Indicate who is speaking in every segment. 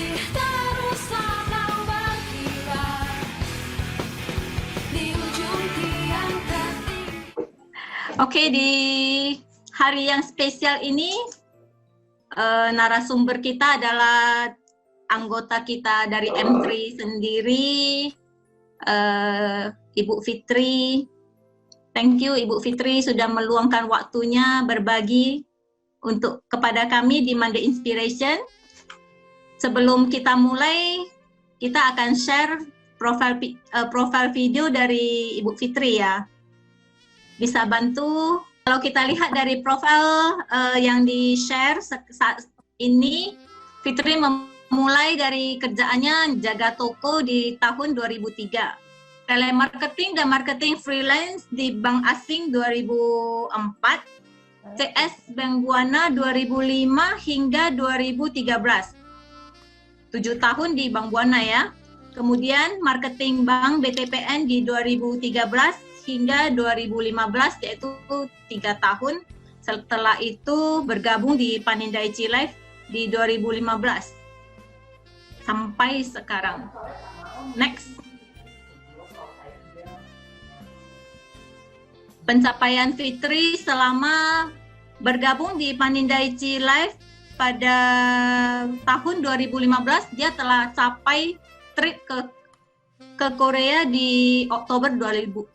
Speaker 1: putih terus akan berkibar di ujung tiang tertinggi.
Speaker 2: Oke, di hari yang spesial ini narasumber kita adalah anggota kita dari M3 sendiri, Ibu Fitri. Thank you Ibu Fitri sudah meluangkan waktunya berbagi untuk kepada kami di Monday Inspiration. Sebelum kita mulai, kita akan share profil video dari Ibu Fitri ya. Bisa bantu. Kalau kita lihat dari profil yang di-share saat ini, Fitri memulai dari kerjaannya jaga toko di tahun 2003. Telemarketing dan marketing freelance di Bank Asing 2004, CS Bank Buana 2005 hingga 2013. 7 tahun di Bank Buana ya. Kemudian marketing Bank BTPN di 2013 hingga 2015, yaitu 3 tahun. Setelah itu bergabung di Panindaichi Life di 2015 sampai sekarang. Next. Pencapaian Fitri selama bergabung di Panindaichi Life pada tahun 2015, dia telah capai trip ke Korea di Oktober 2015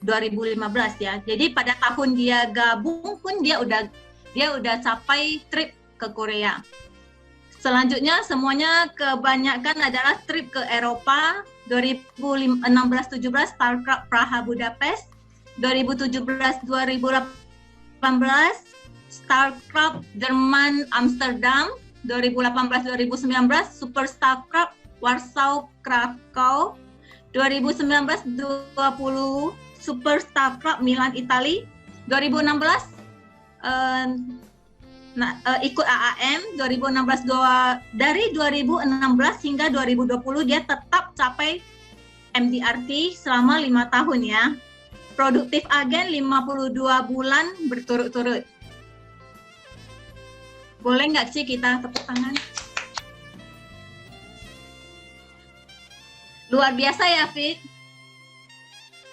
Speaker 2: ya. Jadi pada tahun dia gabung pun dia udah capai trip ke Korea. Selanjutnya semuanya kebanyakan adalah trip ke Eropa. 2016-17 Starcraft Praha Budapest, 2017-2018 Starcraft Jerman Amsterdam, 2018-2019 Super Starcraft Warsaw Krakow, 2019-20 Super Starcraft Milan Itali, 2016 ikut AAM, 2016 dari 2016 hingga 2020 dia tetap capai MDRT selama 5 tahun ya. Produktif agen 52 bulan berturut-turut. Boleh nggak sih kita tepuk tangan? Luar biasa ya, Fit.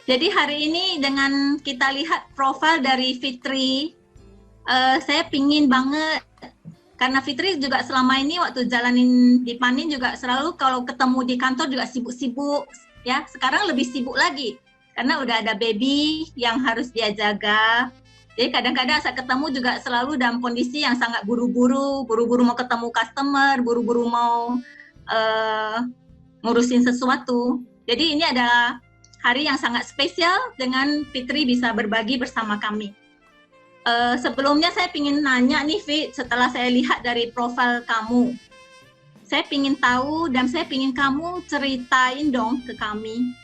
Speaker 2: Jadi hari ini dengan kita lihat profil dari Fitri, saya pingin banget, karena Fitri juga selama ini waktu jalanin di Panin juga selalu kalau ketemu di kantor juga sibuk-sibuk, ya. Sekarang lebih sibuk lagi. Karena udah ada baby yang harus dia jaga. Jadi kadang-kadang saat ketemu juga selalu dalam kondisi yang sangat buru-buru mau ketemu customer, buru-buru mau ngurusin sesuatu. Jadi ini adalah hari yang sangat spesial dengan Fitri bisa berbagi bersama kami. Sebelumnya saya ingin nanya nih Fit, setelah saya lihat dari profil kamu, saya ingin tahu dan saya ingin kamu ceritain dong ke kami.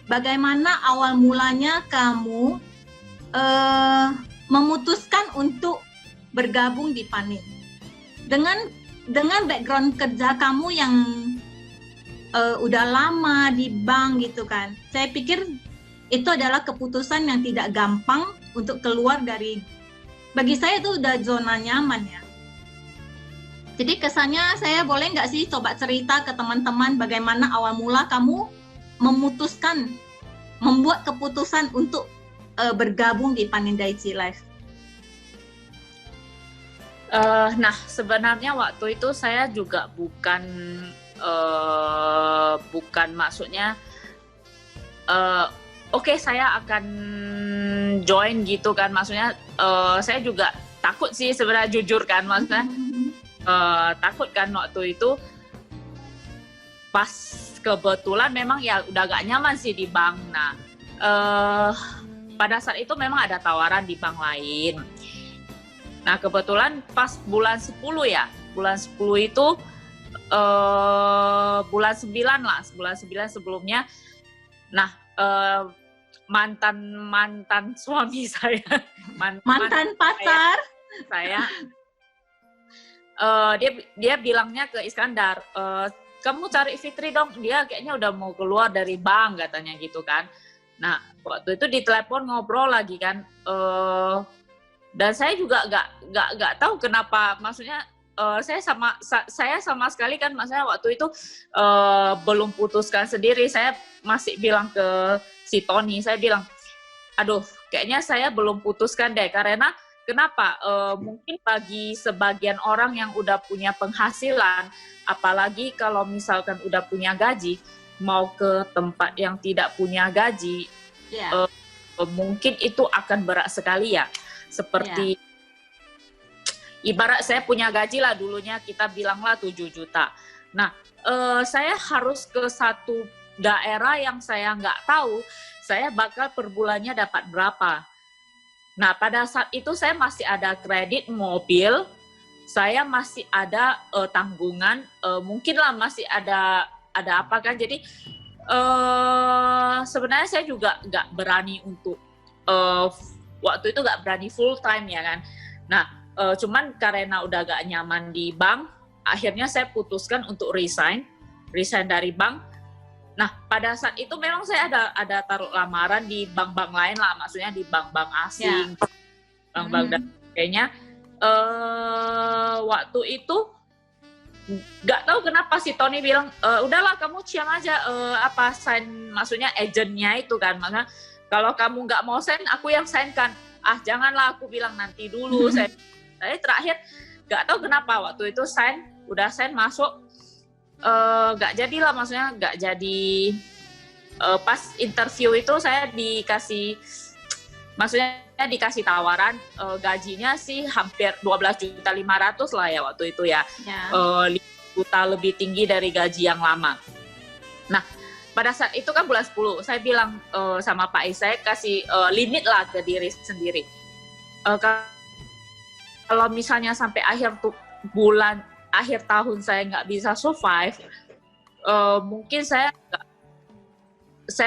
Speaker 2: Bagaimana awal mulanya kamu memutuskan untuk bergabung di Panin? Dengan background kerja kamu yang udah lama di bank gitu kan. Saya pikir itu adalah keputusan yang tidak gampang untuk keluar dari, bagi saya itu udah zona nyaman ya. Jadi kesannya saya boleh nggak sih coba cerita ke teman-teman bagaimana awal mula kamu memutuskan, membuat keputusan untuk bergabung di Panindaichi Life?
Speaker 3: Nah, sebenarnya waktu itu saya juga bukan maksudnya oke, saya akan join gitu kan. Maksudnya saya juga takut sih sebenarnya, jujur kan, maksudnya takut kan waktu itu. Pas kebetulan memang ya udah gak nyaman sih di bank. Nah, pada saat itu memang ada tawaran di bank lain. Nah, kebetulan pas bulan 10 ya, bulan 10 itu bulan 9 lah, bulan 9 sebelumnya. Nah, mantan suami saya,
Speaker 2: mantan pacar
Speaker 3: saya, dia bilangnya ke Iskandar, kamu cari Fitri dong, dia kayaknya udah mau keluar dari bank katanya gitu kan. Nah, waktu itu ditelepon ngobrol lagi kan, dan saya juga nggak tahu kenapa, maksudnya saya sama sekali kan, maksudnya waktu itu belum putuskan sendiri. Saya masih bilang ke si Tony, saya bilang, aduh, kayaknya saya belum putuskan deh, karena kenapa? Mungkin bagi sebagian orang yang udah punya penghasilan, apalagi kalau misalkan udah punya gaji, mau ke tempat yang tidak punya gaji, mungkin itu akan berat sekali ya. Seperti ibarat saya punya gaji lah dulunya, kita bilanglah 7 juta. Nah, saya harus ke satu daerah yang saya nggak tahu, saya bakal per bulannya dapat berapa. Nah, pada saat itu saya masih ada kredit mobil, saya masih ada tanggungan, mungkin lah masih ada apa kan. Jadi, sebenarnya saya juga nggak berani untuk, waktu itu nggak berani full time ya kan. Nah, cuman karena udah gak nyaman di bank, akhirnya saya putuskan untuk resign dari bank. Nah, pada saat itu memang saya ada taruh lamaran di bank-bank lain lah, maksudnya di bank-bank asing, bank-bank dan sebagainya. Waktu itu nggak tahu kenapa si Tony bilang, udahlah kamu ciam aja, sign, maksudnya agentnya itu kan, maka kalau kamu nggak mau sign, aku yang sign kan. Janganlah, aku bilang nanti dulu. Saya terakhir nggak tahu kenapa waktu itu udah sign masuk, nggak jadilah, maksudnya nggak jadi. Pas interview itu saya dikasih tawaran, gajinya sih hampir 12.500.000 lah ya waktu itu ya. 5 juta lebih tinggi dari gaji yang lama. Nah, pada saat itu kan bulan 10, saya bilang sama Pak Is, saya kasih limit lah ke diri sendiri. Kalau misalnya sampai akhir tahun saya nggak bisa survive, mungkin saya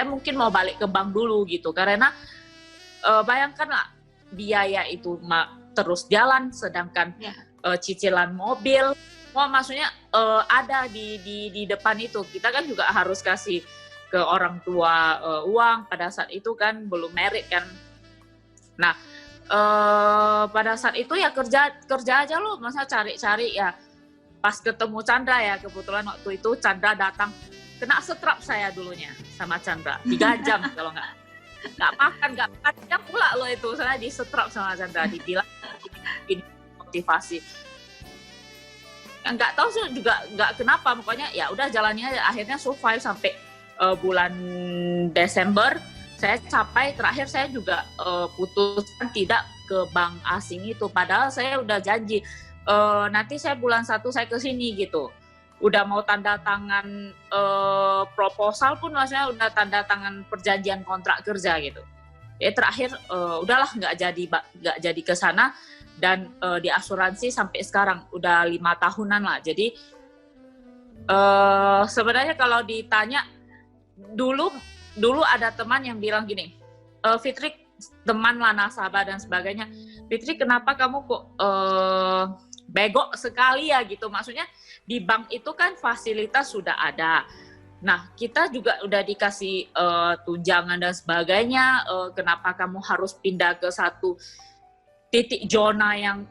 Speaker 3: mungkin mau balik ke bank dulu gitu. Karena bayangkanlah, biaya itu terus jalan, sedangkan cicilan mobil, maksudnya ada di depan itu. Kita kan juga harus kasih ke orang tua uang, pada saat itu kan belum married kan. Nah, pada saat itu ya kerja aja loh, masa cari-cari ya. Pas ketemu Chandra ya, kebetulan waktu itu Chandra datang, kena setrap saya dulunya sama Chandra 3 jam kalau nggak makan jam pula loh itu, saya disetrap sama Chandra, dibilang ini motivasi. Nggak tahu sih juga nggak kenapa, pokoknya ya udah jalannya akhirnya survive sampai bulan Desember. Saya capai, terakhir saya juga putuskan tidak ke bank asing itu, padahal saya udah janji nanti saya bulan 1 saya ke sini gitu. Udah mau tanda tangan proposal pun, maksudnya udah tanda tangan perjanjian kontrak kerja gitu. Terakhir udahlah nggak jadi ke sana, dan di asuransi sampai sekarang udah 5 tahunan lah. Jadi sebenarnya kalau ditanya, dulu ada teman yang bilang gini, Fitri, teman lah, nasabah dan sebagainya, Fitri kenapa kamu kok bego sekali ya gitu, maksudnya di bank itu kan fasilitas sudah ada. Nah, kita juga udah dikasih tunjangan dan sebagainya, kenapa kamu harus pindah ke satu titik zona yang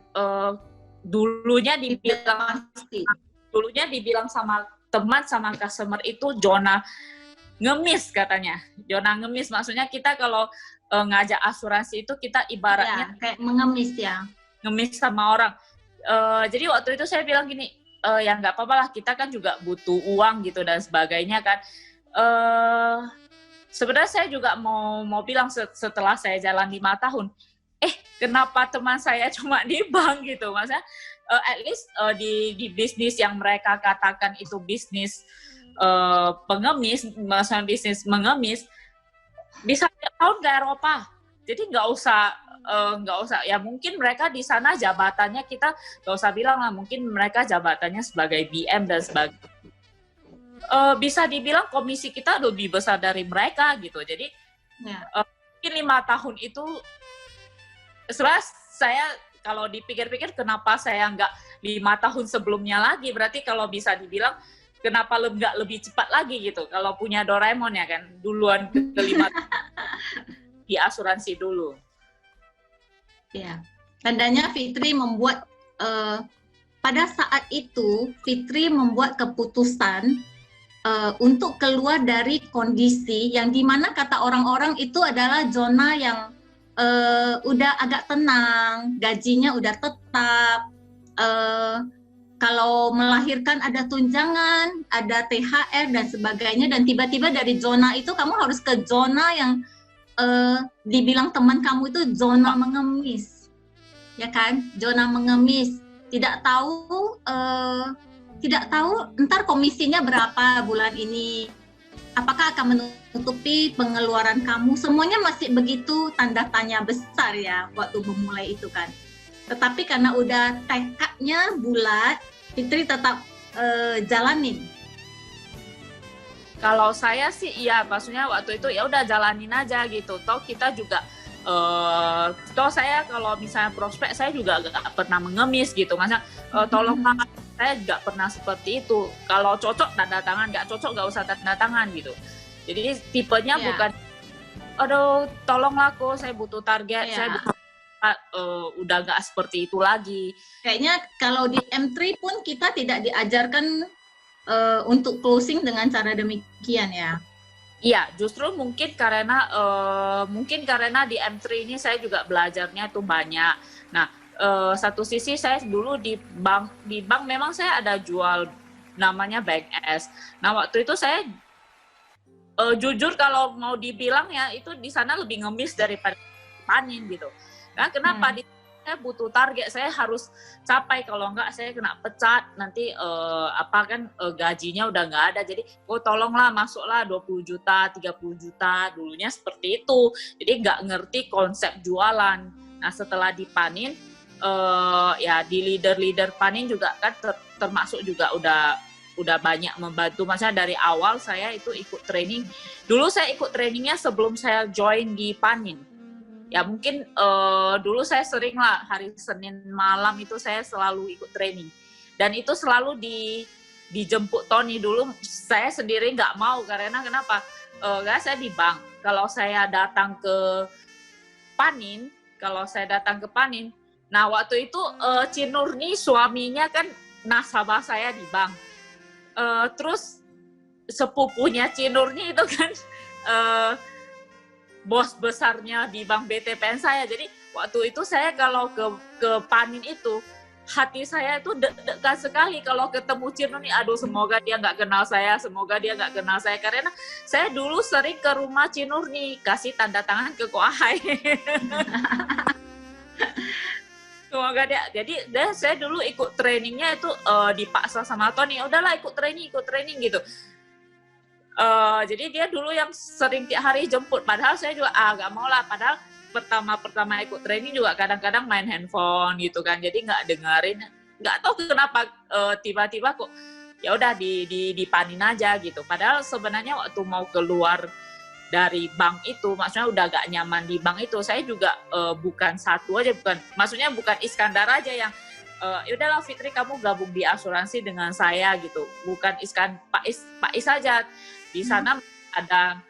Speaker 3: dulunya dibilang sama teman, sama customer itu zona ngemis katanya. Zona ngemis, maksudnya kita kalau ngajak asuransi itu kita ibaratnya
Speaker 2: kayak mengemis ya.
Speaker 3: Ngemis sama orang. Jadi waktu itu saya bilang gini, ya nggak apa-apa lah, kita kan juga butuh uang gitu dan sebagainya kan. Sebenarnya saya juga mau bilang setelah saya jalan 5 tahun, kenapa teman saya cuma di bank gitu, maksudnya at least di bisnis yang mereka katakan itu bisnis pengemis, maksudnya bisnis mengemis, bisa tahun ke Eropa. Jadi nggak usah ya, mungkin mereka di sana jabatannya, kita nggak usah bilang lah, mungkin mereka jabatannya sebagai BM dan sebagainya. Bisa dibilang komisi kita lebih besar dari mereka gitu. Jadi mungkin 5 tahun itu sebenarnya saya kalau dipikir-pikir, kenapa saya nggak 5 tahun sebelumnya lagi, berarti kalau bisa dibilang kenapa nggak lebih cepat lagi gitu, kalau punya Doraemon ya kan, duluan ke 5 di asuransi dulu.
Speaker 2: Ya, tandanya Fitri membuat pada saat itu Fitri membuat keputusan untuk keluar dari kondisi yang dimana kata orang-orang itu adalah zona yang udah agak tenang, gajinya udah tetap, kalau melahirkan ada tunjangan, ada THR dan sebagainya, dan tiba-tiba dari zona itu kamu harus ke zona yang dibilang teman kamu itu zona mengemis, ya kan? Zona mengemis, tidak tahu ntar komisinya berapa bulan ini, apakah akan menutupi pengeluaran kamu, semuanya masih begitu tanda tanya besar ya waktu memulai itu kan. Tetapi karena udah tekadnya bulat, Fitri tetap jalanin.
Speaker 3: Kalau saya sih iya, maksudnya waktu itu ya udah jalanin aja gitu. Toh kita juga toh saya kalau misalnya prospek saya juga gak pernah mengemis gitu. Masa tolong saya gak pernah seperti itu. Kalau cocok tanda tangan, gak cocok gak usah tanda tangan gitu. Jadi tipenya bukan aduh tolonglah kok saya butuh target, saya butuh udah gak seperti itu lagi. Kayaknya
Speaker 2: kalau di M3 pun kita tidak diajarkan untuk closing dengan cara demikian ya.
Speaker 3: Iya, justru mungkin karena di M3 ini saya juga belajarnya itu banyak. Nah, satu sisi saya dulu di bank memang saya ada jual namanya Bank S. Nah, waktu itu saya jujur kalau mau dibilang ya itu di sana lebih ngemis daripada panin gitu. Nah, kenapa saya butuh target, saya harus capai, kalau enggak saya kena pecat nanti gajinya udah enggak ada. Jadi tolonglah masuklah 20 juta, 30 juta, dulunya seperti itu. Jadi enggak ngerti konsep jualan. Nah, setelah dipanin ya di leader panin juga kan termasuk juga udah banyak membantu. Maksudnya dari awal saya itu ikut training. Dulu saya ikut trainingnya sebelum saya join di panin. Ya mungkin dulu saya sering lah hari Senin malam itu saya selalu ikut training. Dan itu selalu dijemput Tony. Dulu saya sendiri nggak mau karena kenapa? Karena saya di bank. Kalau saya datang ke panin, nah waktu itu Cinurni suaminya kan nasabah saya di bank. Terus sepupunya Cinurni itu kan bos besarnya di bank BTPN saya. Jadi waktu itu saya kalau ke panin itu hati saya itu deg-degan sekali kalau ketemu Cinurni. Aduh, semoga dia nggak kenal saya, karena saya dulu sering ke rumah Cinurni kasih tanda tangan ke Koahai. Semoga dia. Jadi saya dulu ikut trainingnya itu dipaksa sama Tony. Udahlah ikut training gitu. Jadi dia dulu yang sering tiap hari jemput. Padahal saya juga nggak mau lah. Padahal pertama ikut training juga kadang-kadang main handphone gitu kan. Jadi nggak dengerin. Nggak tahu kenapa tiba-tiba kok ya udah dipanin aja gitu. Padahal sebenarnya waktu mau keluar dari bank itu, maksudnya udah gak nyaman di bank itu, saya juga bukan satu aja, maksudnya bukan Iskandar aja yang yaudahlah Fitri kamu gabung di asuransi dengan saya gitu, bukan Pak Is saja. Di sana ada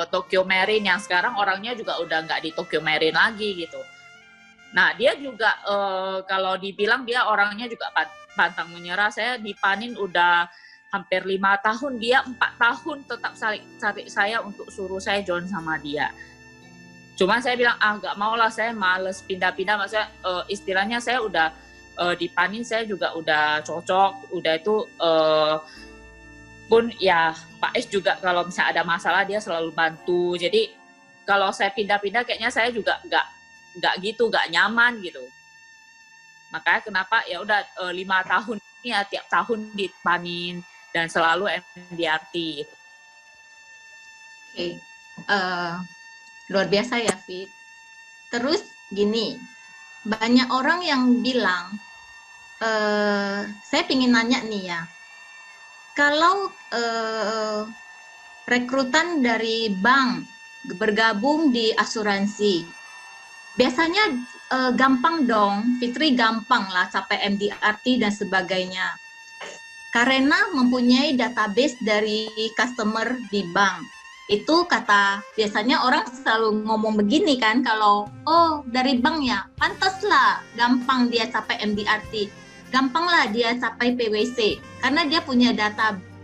Speaker 3: Tokyo Marine yang sekarang orangnya juga udah nggak di Tokyo Marine lagi gitu. Nah dia juga kalau dibilang dia orangnya juga pantang menyerah. Saya di panin udah hampir 5 tahun, dia 4 tahun tetap cari saya untuk suruh saya join sama dia. Cuman saya bilang, nggak mau lah, saya males pindah-pindah. Maksudnya istilahnya saya udah di panin, saya juga udah cocok, udah itu pun ya Pak S juga kalau misalnya ada masalah dia selalu bantu. Jadi kalau saya pindah-pindah kayaknya saya juga nggak nyaman gitu. Makanya kenapa ya udah 5 tahun ini ya tiap tahun dipanin dan selalu MDRT.
Speaker 2: Oke, luar biasa ya Fit. Terus gini, banyak orang yang bilang, saya ingin nanya nih ya, kalau rekrutan dari bank bergabung di asuransi, biasanya gampang dong, Fitri gampang lah capai MDRT dan sebagainya. Karena mempunyai database dari customer di bank. Itu kata, biasanya orang selalu ngomong begini kan, kalau dari bank ya, pantas lah gampang dia capai MDRT. gampanglah dia capai PwC karena dia punya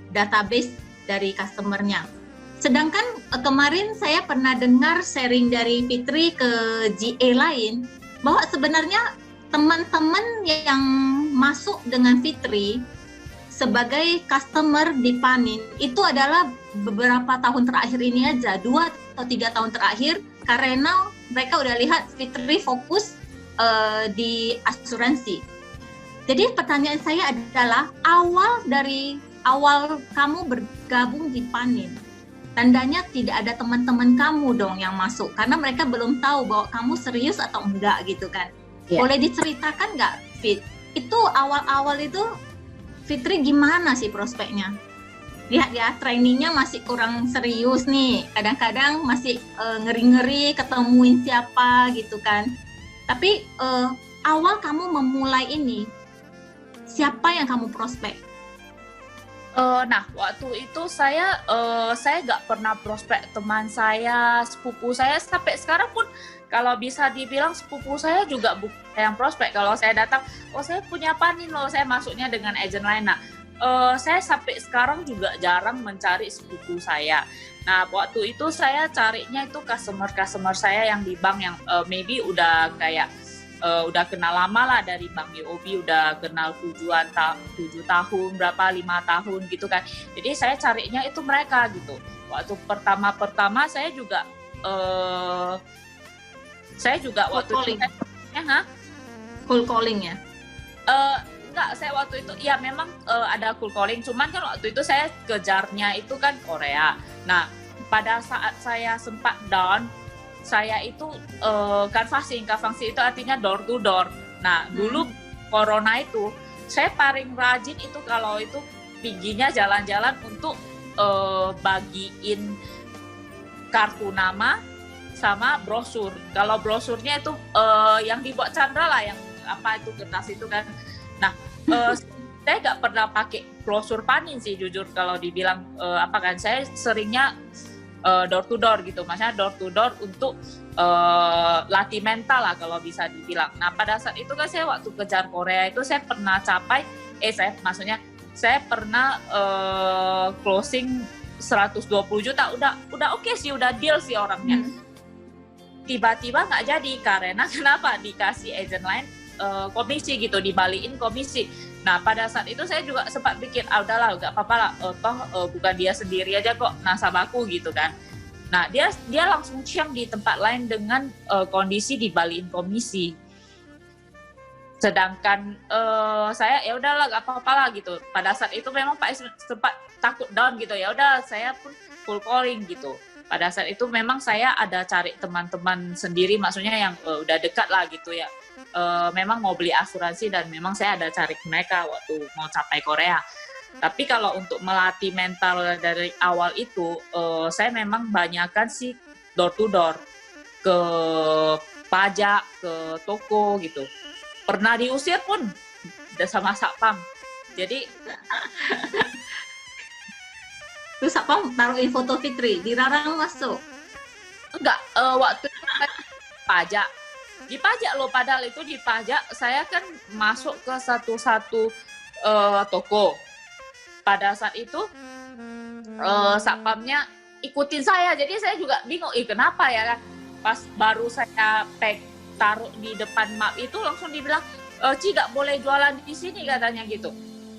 Speaker 2: database dari customer-nya. Sedangkan kemarin saya pernah dengar sharing dari Fitri ke GA lain bahwa sebenarnya teman-teman yang masuk dengan Fitri sebagai customer di Panin itu adalah beberapa tahun terakhir ini aja, 2 atau 3 tahun terakhir, karena mereka udah lihat Fitri fokus di asuransi. Jadi pertanyaan saya adalah dari awal kamu bergabung di Panin, tandanya tidak ada teman-teman kamu dong yang masuk karena mereka belum tahu bahwa kamu serius atau enggak gitu kan.
Speaker 3: Yeah.
Speaker 2: Boleh diceritakan nggak, Fit? Itu awal-awal itu Fitri gimana sih prospeknya? Lihat ya, trainingnya masih kurang serius nih. Kadang-kadang masih ngeri-ngeri ketemuin siapa gitu kan. Tapi awal kamu memulai ini, siapa yang kamu prospek?
Speaker 3: Nah, waktu itu saya nggak pernah prospek teman saya, sepupu saya, sampai sekarang pun kalau bisa dibilang sepupu saya juga bukan yang prospek. Kalau saya datang, oh saya punya Panin loh, saya masuknya dengan agent lain. Nah, saya sampai sekarang juga jarang mencari sepupu saya. Nah, waktu itu saya carinya itu customer saya yang di bank yang maybe udah kayak udah kenal lama lah dari Bank UOB, udah kenal 7 tahun, berapa 5 tahun gitu kan. Jadi saya carinya itu mereka gitu. Waktu pertama saya juga waktu
Speaker 2: calling.
Speaker 3: itu
Speaker 2: Cold calling ya?
Speaker 3: Enggak, saya waktu itu ya memang ada cold calling, cuman kan waktu itu saya kejarnya itu kan Korea. Nah, pada saat saya sempat down, saya itu canvassing itu artinya door to door. Nah, dulu corona itu saya paling rajin itu kalau itu piginya jalan-jalan untuk bagiin kartu nama sama brosur. Kalau brosurnya itu yang dibuat Chandra lah, yang apa itu kertas itu kan. Nah, saya nggak pernah pakai brosur Panin sih jujur kalau dibilang saya seringnya door to door gitu, maksudnya door to door untuk latih mental lah kalau bisa dibilang. Nah, pada saat itu kan saya waktu kejar Korea itu saya pernah saya pernah closing 120 juta, udah oke sih, udah deal sih orangnya. Tiba-tiba nggak jadi karena kenapa? Dikasih agent lain komisi gitu, dibalikin komisi. Nah, pada saat itu saya juga sempat pikir, udahlah, nggak apa-apa lah, bukan dia sendiri aja kok nasabahku gitu kan. Nah, dia langsung ciam di tempat lain dengan kondisi dibalikin komisi. Sedangkan saya ya udahlah, nggak apa-apa lah gitu. Pada saat itu memang Pak sempat takut down gitu, ya udah saya pun full calling gitu. Pada saat itu memang saya ada cari teman-teman sendiri, maksudnya yang udah dekat lah gitu ya. Memang mau beli asuransi dan memang saya ada cari mereka waktu mau capai Korea. Tapi kalau untuk melatih mental dari awal itu, saya memang banyakkan sih door to door, ke pajak, ke toko gitu. Pernah diusir pun sama Satpam. Jadi
Speaker 2: Terus Satpam taruhin foto Fitri, dilarang masuk?
Speaker 3: enggak, waktu itu pajak. Di pajak loh, padahal itu di pajak saya kan masuk ke satu toko. Pada saat itu Satpamnya ikutin saya, jadi saya juga bingung, kenapa ya kan? Pas baru saya taruh di depan map itu langsung dibilang, Ci gak boleh jualan di sini katanya gitu.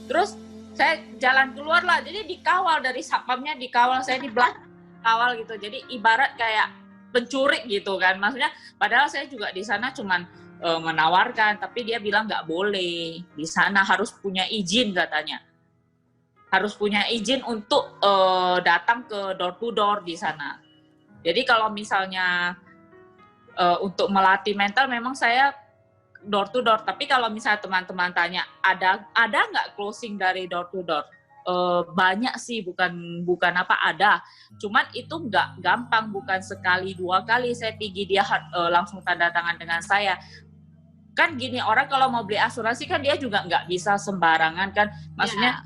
Speaker 3: Terus saya jalan keluar lah, jadi dikawal dari Satpamnya, dikawal saya di belakang kawal gitu. Jadi ibarat kayak pencuri gitu kan, maksudnya padahal saya juga di sana cuman menawarkan, tapi dia bilang nggak boleh di sana, harus punya izin katanya, harus punya izin untuk datang ke door to door di sana. Jadi kalau misalnya untuk melatih mental memang saya door to door, tapi kalau misalnya teman-teman tanya ada nggak closing dari door to door? Banyak sih, bukan apa, ada, cuman itu nggak gampang, bukan sekali 2 kali saya pergi dia langsung tanda tangan dengan saya. Kan gini, orang kalau mau beli asuransi kan dia juga nggak bisa sembarangan kan, maksudnya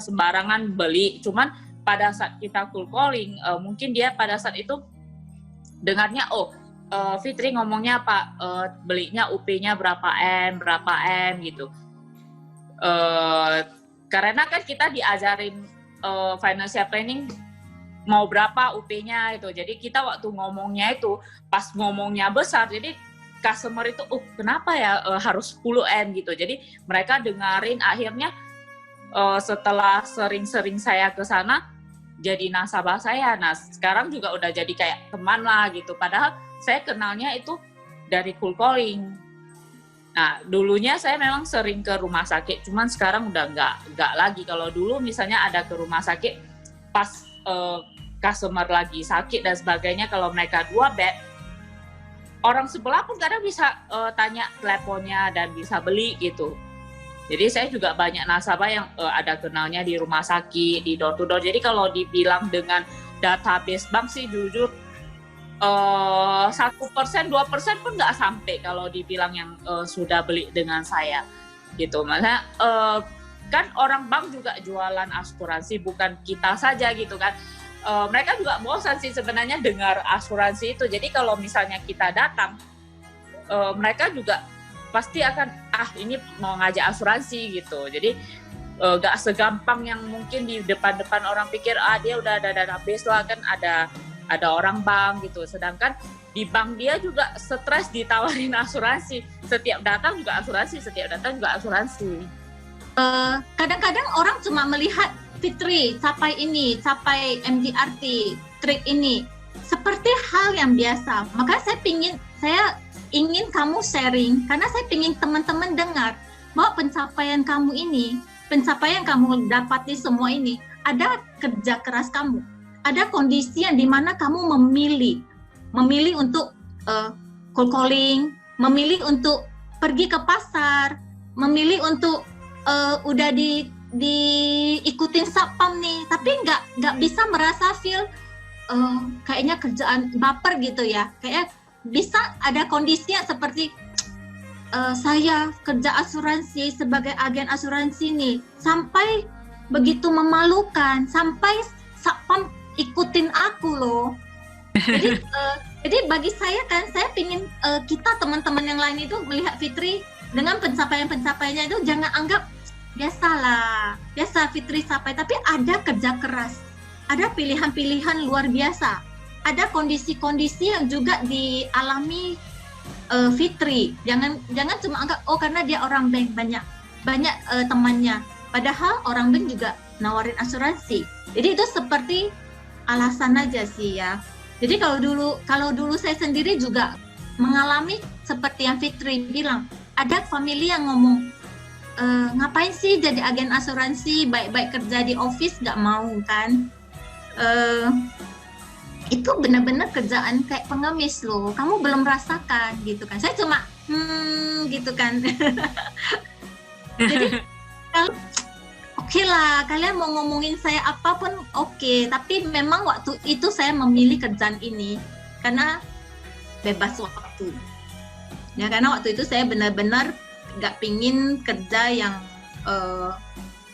Speaker 3: sembarangan beli. Cuman pada saat kita cold calling, mungkin dia pada saat itu dengarnya, Fitri ngomongnya apa, belinya UP-nya berapa M gitu. Karena kan kita diajarin financial planning mau berapa UP-nya itu. Jadi kita waktu ngomongnya itu pas ngomongnya besar, jadi customer itu kenapa ya harus 10M gitu. Jadi mereka dengerin, akhirnya setelah sering-sering saya ke sana jadi nasabah saya. Nah, sekarang juga udah jadi kayak teman lah gitu. Padahal saya kenalnya itu dari cold calling. Nah, dulunya saya memang sering ke rumah sakit, cuman sekarang udah nggak lagi. Kalau dulu misalnya ada ke rumah sakit pas customer lagi sakit dan sebagainya, kalau mereka 2 bed, orang sebelah pun kadang bisa tanya teleponnya dan bisa beli gitu. Jadi saya juga banyak nasabah yang ada kenalnya di rumah sakit, di door to door. Jadi kalau dibilang dengan database bank sih jujur 1%, 2% pun nggak sampai kalau dibilang yang sudah beli dengan saya gitu. Maksudnya kan orang bank juga jualan asuransi, bukan kita saja gitu kan. Mereka juga bosan sih sebenarnya dengar asuransi itu. Jadi kalau misalnya kita datang, mereka juga pasti akan ini mau ngajak asuransi gitu. Jadi gak segampang yang mungkin di depan-depan orang pikir dia udah ada database lah, kan ada orang bank gitu. Sedangkan di bank dia juga stres ditawarin asuransi. Setiap datang juga asuransi, setiap datang juga asuransi.
Speaker 2: Kadang-kadang orang cuma melihat Fitri capai ini, capai MDRT, trip ini seperti hal yang biasa. Maka saya ingin kamu sharing, karena saya ingin teman-teman dengar bahwa pencapaian kamu ini, pencapaian kamu dapati semua ini, ada kerja keras kamu, ada kondisi yang dimana kamu memilih untuk cold calling, memilih untuk pergi ke pasar, memilih untuk udah diikutin satpam nih, tapi nggak bisa merasa feel kayaknya kerjaan baper gitu ya. Kayak bisa ada kondisi yang seperti saya kerja asuransi sebagai agen asuransi nih, sampai begitu memalukan, sampai satpam ikutin aku loh. Jadi bagi saya kan, saya pingin kita teman-teman yang lain itu melihat Fitri dengan pencapaian-pencapaiannya itu jangan anggap biasa Fitri capai, tapi ada kerja keras, ada pilihan-pilihan luar biasa, ada kondisi-kondisi yang juga dialami Fitri. Jangan cuma anggap karena dia orang bank banyak temannya, padahal orang bank juga nawarin asuransi. Jadi itu seperti alasan aja sih ya. Jadi kalau dulu saya sendiri juga mengalami seperti yang Fitri bilang, ada family yang ngomong, ngapain sih jadi agen asuransi, baik-baik kerja di office nggak mau kan. Itu benar-benar kerjaan kayak pengemis loh, kamu belum rasakan gitu kan. Saya cuma gitu kan. Jadi kalau oke lah, kalian mau ngomongin saya apapun oke, tapi memang waktu itu saya memilih kerjaan ini karena bebas waktu ya, karena waktu itu saya benar-benar nggak pingin kerja yang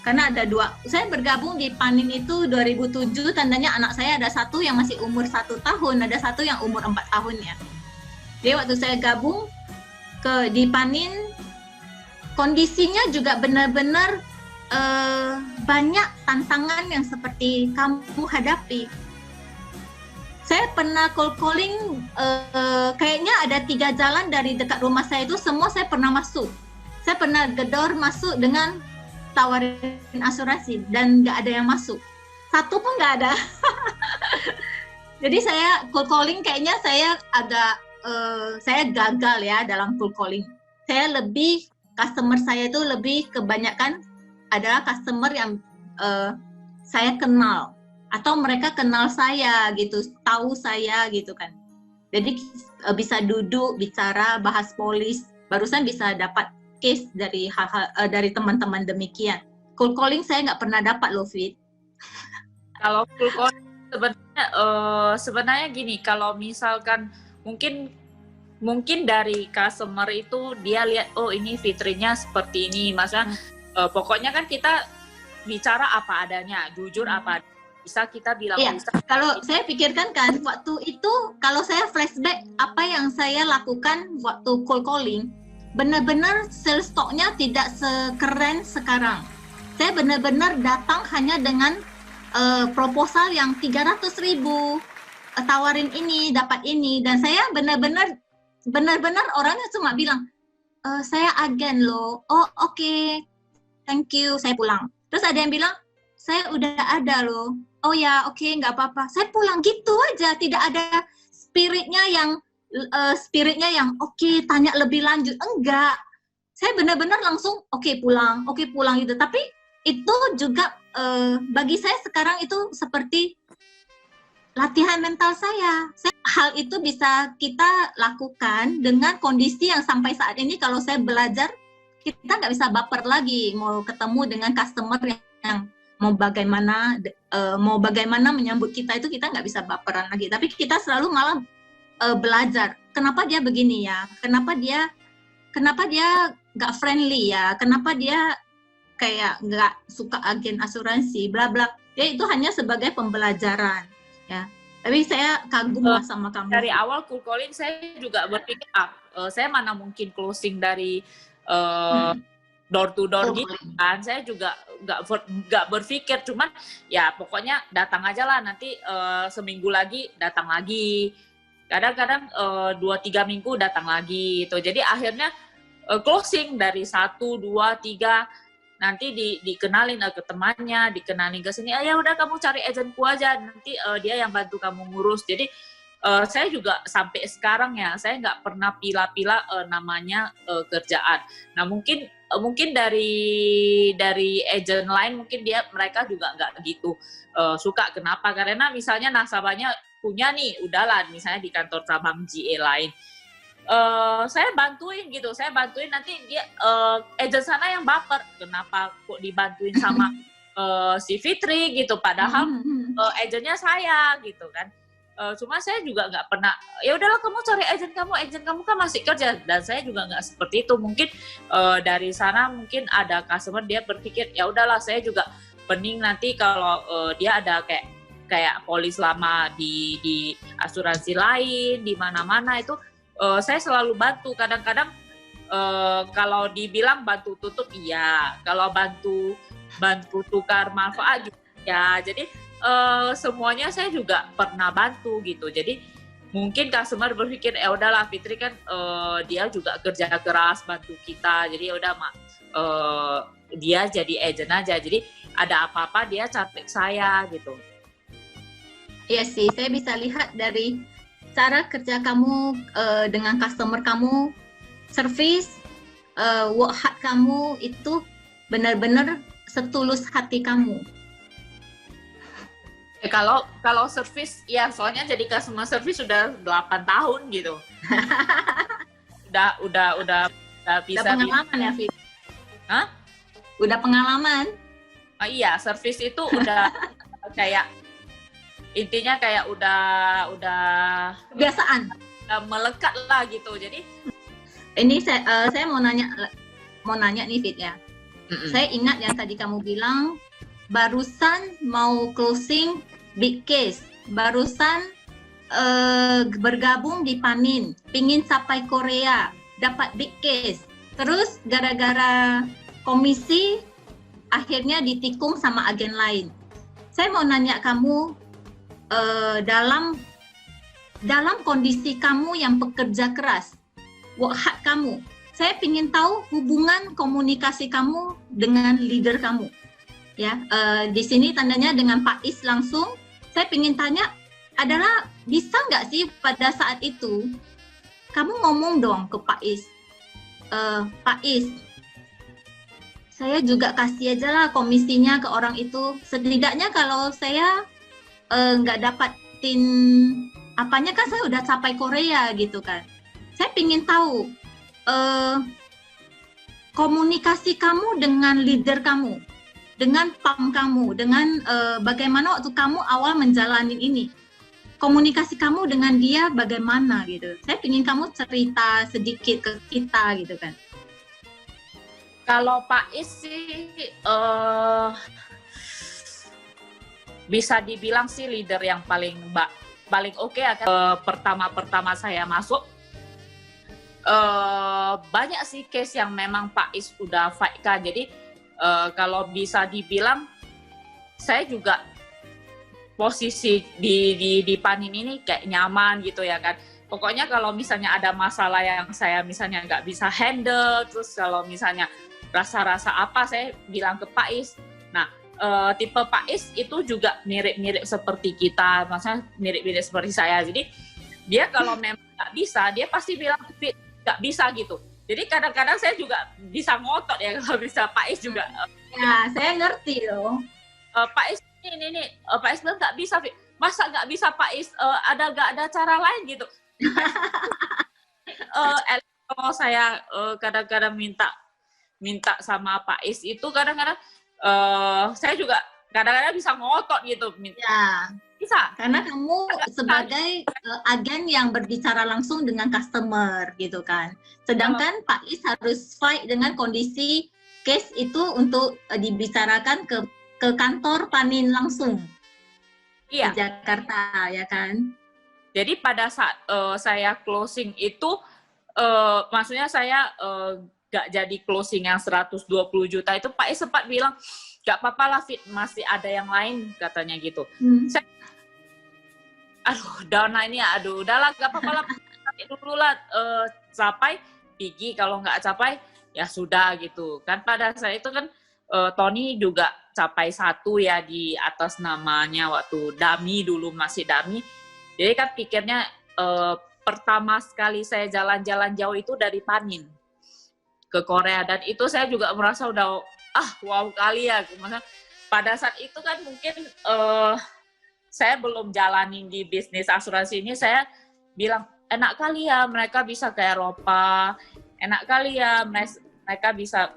Speaker 2: karena ada saya bergabung di Panin itu 2007, tandanya anak saya ada satu yang masih umur 1 tahun, ada satu yang umur 4 tahun ya. Jadi waktu saya gabung di Panin, kondisinya juga benar-benar banyak tantangan yang seperti kamu hadapi. Saya pernah cold calling, kayaknya ada 3 jalan dari dekat rumah saya itu, semua saya pernah masuk. Saya pernah gedor masuk dengan tawarin asuransi dan nggak ada yang masuk, satu pun nggak ada. Jadi saya cold calling kayaknya saya agak saya gagal ya dalam cold calling. Customer saya itu lebih kebanyakan adalah customer yang saya kenal atau mereka kenal saya gitu, tahu saya gitu kan. Jadi bisa duduk bicara, bahas polis, barusan bisa dapat case dari dari teman-teman demikian. Cold calling saya nggak pernah dapat loh, Fit.
Speaker 3: Kalau cold calling sebenarnya gini, kalau misalkan mungkin dari customer itu dia lihat ini Fitrinya seperti ini, maksudnya pokoknya kan kita bicara apa adanya, jujur apa bisa kita bilang.
Speaker 2: Iya, kalau saya pikirkan kan waktu itu, kalau saya flashback apa yang saya lakukan waktu cold calling, benar-benar sales stocknya tidak sekeren sekarang. Saya benar-benar datang hanya dengan proposal yang 300.000, tawarin ini, dapat ini, dan saya benar-benar orangnya cuma bilang, saya agen loh, oh oke, thank you, saya pulang. Terus ada yang bilang, saya udah ada loh, oh ya oke, nggak apa-apa, saya pulang gitu aja, tidak ada spiritnya yang oke, tanya lebih lanjut, enggak. Saya benar-benar langsung oke pulang gitu. Tapi itu juga bagi saya sekarang itu seperti latihan mental saya. Hal itu bisa kita lakukan dengan kondisi yang sampai saat ini kalau saya belajar, kita nggak bisa baper lagi mau ketemu dengan customer yang mau bagaimana menyambut kita, itu kita nggak bisa baperan lagi. Tapi kita selalu malah belajar. Kenapa dia begini ya? Kenapa dia nggak friendly ya? Kenapa dia kayak nggak suka agen asuransi? Bla bla. Ya itu hanya sebagai pembelajaran. Ya, tapi saya kagum lah sama kamu.
Speaker 3: Dari awal cold calling saya juga berpikir, saya mana mungkin closing dari door to door gitu kan. Saya juga nggak berpikir, cuman ya pokoknya datang aja lah, nanti seminggu lagi datang lagi. Kadang-kadang 2-3 minggu datang lagi gitu. Jadi akhirnya closing dari 1, 2, 3. Nanti dikenalin ke temannya, dikenalin ke sini, ya udah kamu cari agenku aja, nanti dia yang bantu kamu ngurus. Jadi saya juga sampai sekarang ya, saya nggak pernah pila-pila namanya kerjaan. Nah mungkin dari agent lain mungkin mereka juga nggak begitu suka. Kenapa? Karena misalnya nasabahnya punya nih, udahlah misalnya di kantor cabang GA lain. Saya bantuin nanti dia agent sana yang baper, kenapa kok dibantuin sama si Fitri gitu, padahal agentnya saya gitu kan. Cuma saya juga nggak pernah, ya udahlah kamu cari agent kamu kan masih kerja, dan saya juga nggak seperti itu. Mungkin dari sana mungkin ada customer dia berpikir ya udahlah saya juga pening nanti kalau dia ada kayak polis lama di asuransi lain di mana-mana itu. Saya selalu bantu. Kadang-kadang kalau dibilang bantu tutup iya, kalau bantu tukar manfaat ya. Jadi semuanya saya juga pernah bantu gitu. Jadi mungkin customer berpikir ya udahlah Fitri kan dia juga kerja keras bantu kita, jadi ya udah dia jadi agent aja. Jadi ada apa-apa dia cantik saya gitu.
Speaker 2: Iya sih, saya bisa lihat dari cara kerja kamu dengan customer kamu, service, work hard kamu itu benar-benar setulus hati kamu.
Speaker 3: Kalau service ya, soalnya jadi customer service sudah 8 tahun gitu. udah bisa.
Speaker 2: Udah pengalaman ya, Fit?
Speaker 3: Hah?
Speaker 2: Udah pengalaman?
Speaker 3: Iya, service itu udah kayak intinya kayak udah
Speaker 2: kebiasaan,
Speaker 3: melekat lah gitu. Jadi
Speaker 2: ini saya mau nanya nih Fit ya. Saya ingat yang tadi kamu bilang barusan mau closing big case, barusan bergabung di Panin, pingin sampai Korea, dapat big case, terus gara-gara komisi akhirnya ditikung sama agen lain. Saya mau nanya kamu, dalam kondisi kamu yang pekerja keras, work hard kamu, saya ingin tahu hubungan komunikasi kamu dengan leader kamu. Ya, di sini tandanya dengan Pak Is langsung. Saya ingin tanya adalah bisa nggak sih pada saat itu kamu ngomong dong ke Pak Is, Pak Is, saya juga kasih aja lah komisinya ke orang itu. Setidaknya kalau saya nggak dapatin apanya kan saya udah capai Korea gitu kan. Saya ingin tahu komunikasi kamu dengan leader kamu, dengan PAM kamu, dengan bagaimana waktu kamu awal menjalani ini. Komunikasi kamu dengan dia bagaimana gitu. Saya ingin kamu cerita sedikit ke kita gitu kan.
Speaker 3: Kalau Pak Is sih bisa dibilang sih leader yang paling oke. Pertama saya masuk Banyak sih case yang memang Pak Is udah fight kan. Jadi kalau bisa dibilang saya juga posisi di Panin ini kayak nyaman gitu ya kan. Pokoknya kalau misalnya ada masalah yang saya misalnya nggak bisa handle, terus kalau misalnya rasa-rasa apa, saya bilang ke Pak Is. Nah, tipe Pak Is itu juga mirip-mirip seperti kita, maksudnya mirip-mirip seperti saya. Jadi dia kalau memang nggak bisa, dia pasti bilang Fit, nggak bisa gitu. Jadi kadang-kadang saya juga bisa ngotot ya kalau bisa. Pak Is juga.
Speaker 2: Ya, saya ngerti loh.
Speaker 3: Pak Is ini Pak Is bilang nggak bisa, Fit. Masa nggak bisa Pak Is? Nggak ada cara lain gitu. Kalau saya kadang-kadang minta sama Pak Is itu kadang-kadang saya juga kadang-kadang bisa ngotot gitu.
Speaker 2: Ya,
Speaker 3: Bisa.
Speaker 2: karena kamu sebagai agen yang berbicara langsung dengan customer gitu kan. Sedangkan Pak Is harus fight dengan kondisi case itu untuk dibicarakan ke kantor Panin langsung.
Speaker 3: Iya.
Speaker 2: Di Jakarta ya kan.
Speaker 3: Jadi pada saat saya closing itu, maksudnya saya nggak jadi closing yang 120 juta itu, Pak Is sempat bilang, nggak apa-apa lah Fit, masih ada yang lain katanya gitu. Saya, down lah ini, udahlah nggak apa-apa lah, dulu lah, capai, pergi, kalau nggak capai, ya sudah gitu. Kan pada saat itu kan Tony juga capai 1 ya di atas namanya waktu dummy dulu, masih dummy. Jadi kan pikirnya pertama sekali saya jalan-jalan jauh itu dari Panin ke Korea, dan itu saya juga merasa udah wow kali ya. Maksudnya pada saat itu kan mungkin saya belum jalanin di bisnis asuransi ini, saya bilang enak kali ya mereka bisa ke Eropa, enak kali ya mereka bisa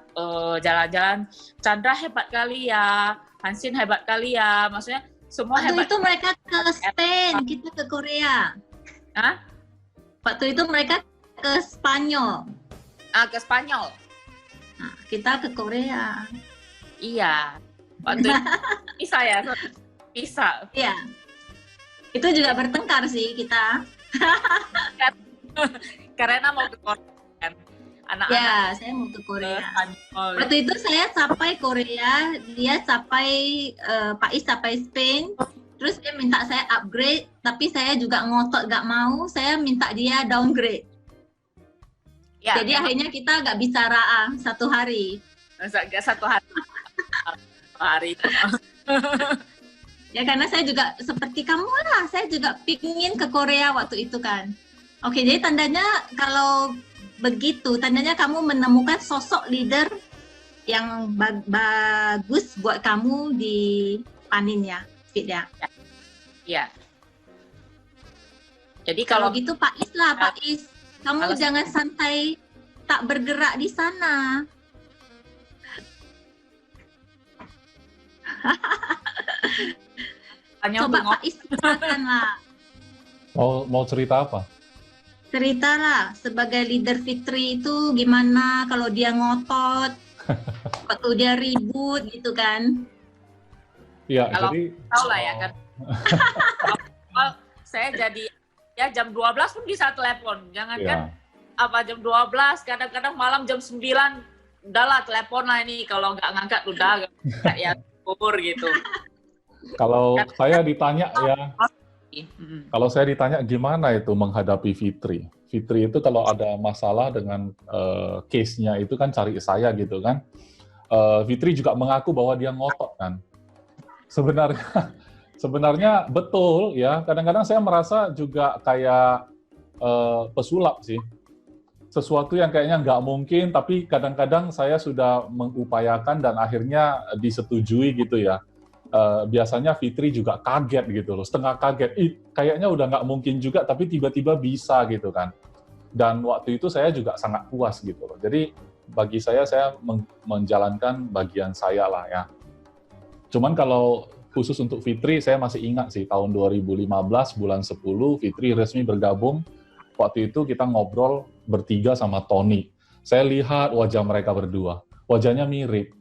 Speaker 3: jalan-jalan, Chandra hebat kali ya, Hansin hebat kali ya, maksudnya semua
Speaker 2: waktu
Speaker 3: hebat.
Speaker 2: itu mereka ke Spain, kita ke Korea.
Speaker 3: Hah?
Speaker 2: Waktu itu mereka ke Spanyol.
Speaker 3: Ke Spanyol.
Speaker 2: Nah, kita ke Korea.
Speaker 3: Iya. Waktu itu bisa ya, bisa.
Speaker 2: Iya. Itu juga bertengkar sih kita.
Speaker 3: Karena mau ke Korea kan. Anak-anak
Speaker 2: Ya, saya mau ke Korea.
Speaker 3: Spanyol.
Speaker 2: Waktu itu saya capai Korea, dia capai Pak Is capai Spain. Terus dia minta saya upgrade, tapi saya juga ngotot gak mau, saya minta dia downgrade.
Speaker 3: Ya,
Speaker 2: Jadi akhirnya kita gak bicara 1 hari.
Speaker 3: Nggak 1 hari. Hari.
Speaker 2: Ya karena saya juga seperti kamu lah, saya juga pingin ke Korea waktu itu kan. Oke, jadi tandanya kalau begitu, tandanya kamu menemukan sosok leader yang bagus buat kamu di Panin ya, Fit ya.
Speaker 3: Iya. Jadi
Speaker 2: Kalau
Speaker 3: kalau
Speaker 2: gitu Pak Is lah, Pak Is. Kamu
Speaker 3: Kalau-
Speaker 2: jangan santai tak bergerak di sana.
Speaker 3: hanya
Speaker 2: Coba
Speaker 3: untuk
Speaker 2: Pak Is silakan lah.
Speaker 4: Mau cerita apa?
Speaker 2: Ceritalah sebagai leader Fitri itu gimana kalau dia ngotot, waktu dia ribut gitu kan.
Speaker 4: Iya,
Speaker 3: Kalau
Speaker 4: jadi
Speaker 3: tahu lah ya kan. Saya jadi ya jam 12 pun bisa telepon. Jangan kan
Speaker 4: ya,
Speaker 3: apa jam 12, kadang-kadang malam jam 9 udahlah telepon lah ini, kalau nggak ngangkat udah nggak ya kubur gitu.
Speaker 4: kalau saya ditanya ya,
Speaker 3: Mm.
Speaker 4: kalau saya ditanya gimana itu menghadapi Fitri. Fitri itu kalau ada masalah dengan case-nya itu kan cari saya gitu kan. Fitri juga mengaku bahwa dia ngotot kan. Sebenarnya betul ya. Kadang-kadang saya merasa juga kayak pesulap sih. Sesuatu yang kayaknya nggak mungkin, tapi kadang-kadang saya sudah mengupayakan dan akhirnya disetujui gitu ya. Biasanya Fitri juga kaget gitu loh, setengah kaget. Kayaknya udah nggak mungkin juga, tapi tiba-tiba bisa gitu kan. Dan waktu itu saya juga sangat puas gitu loh. Jadi bagi saya menjalankan bagian saya lah ya. Cuman kalau khusus untuk Fitri, saya masih ingat sih tahun 2015 bulan 10 Fitri resmi bergabung. Waktu itu kita ngobrol bertiga sama Tony. Saya lihat wajah mereka berdua, wajahnya mirip.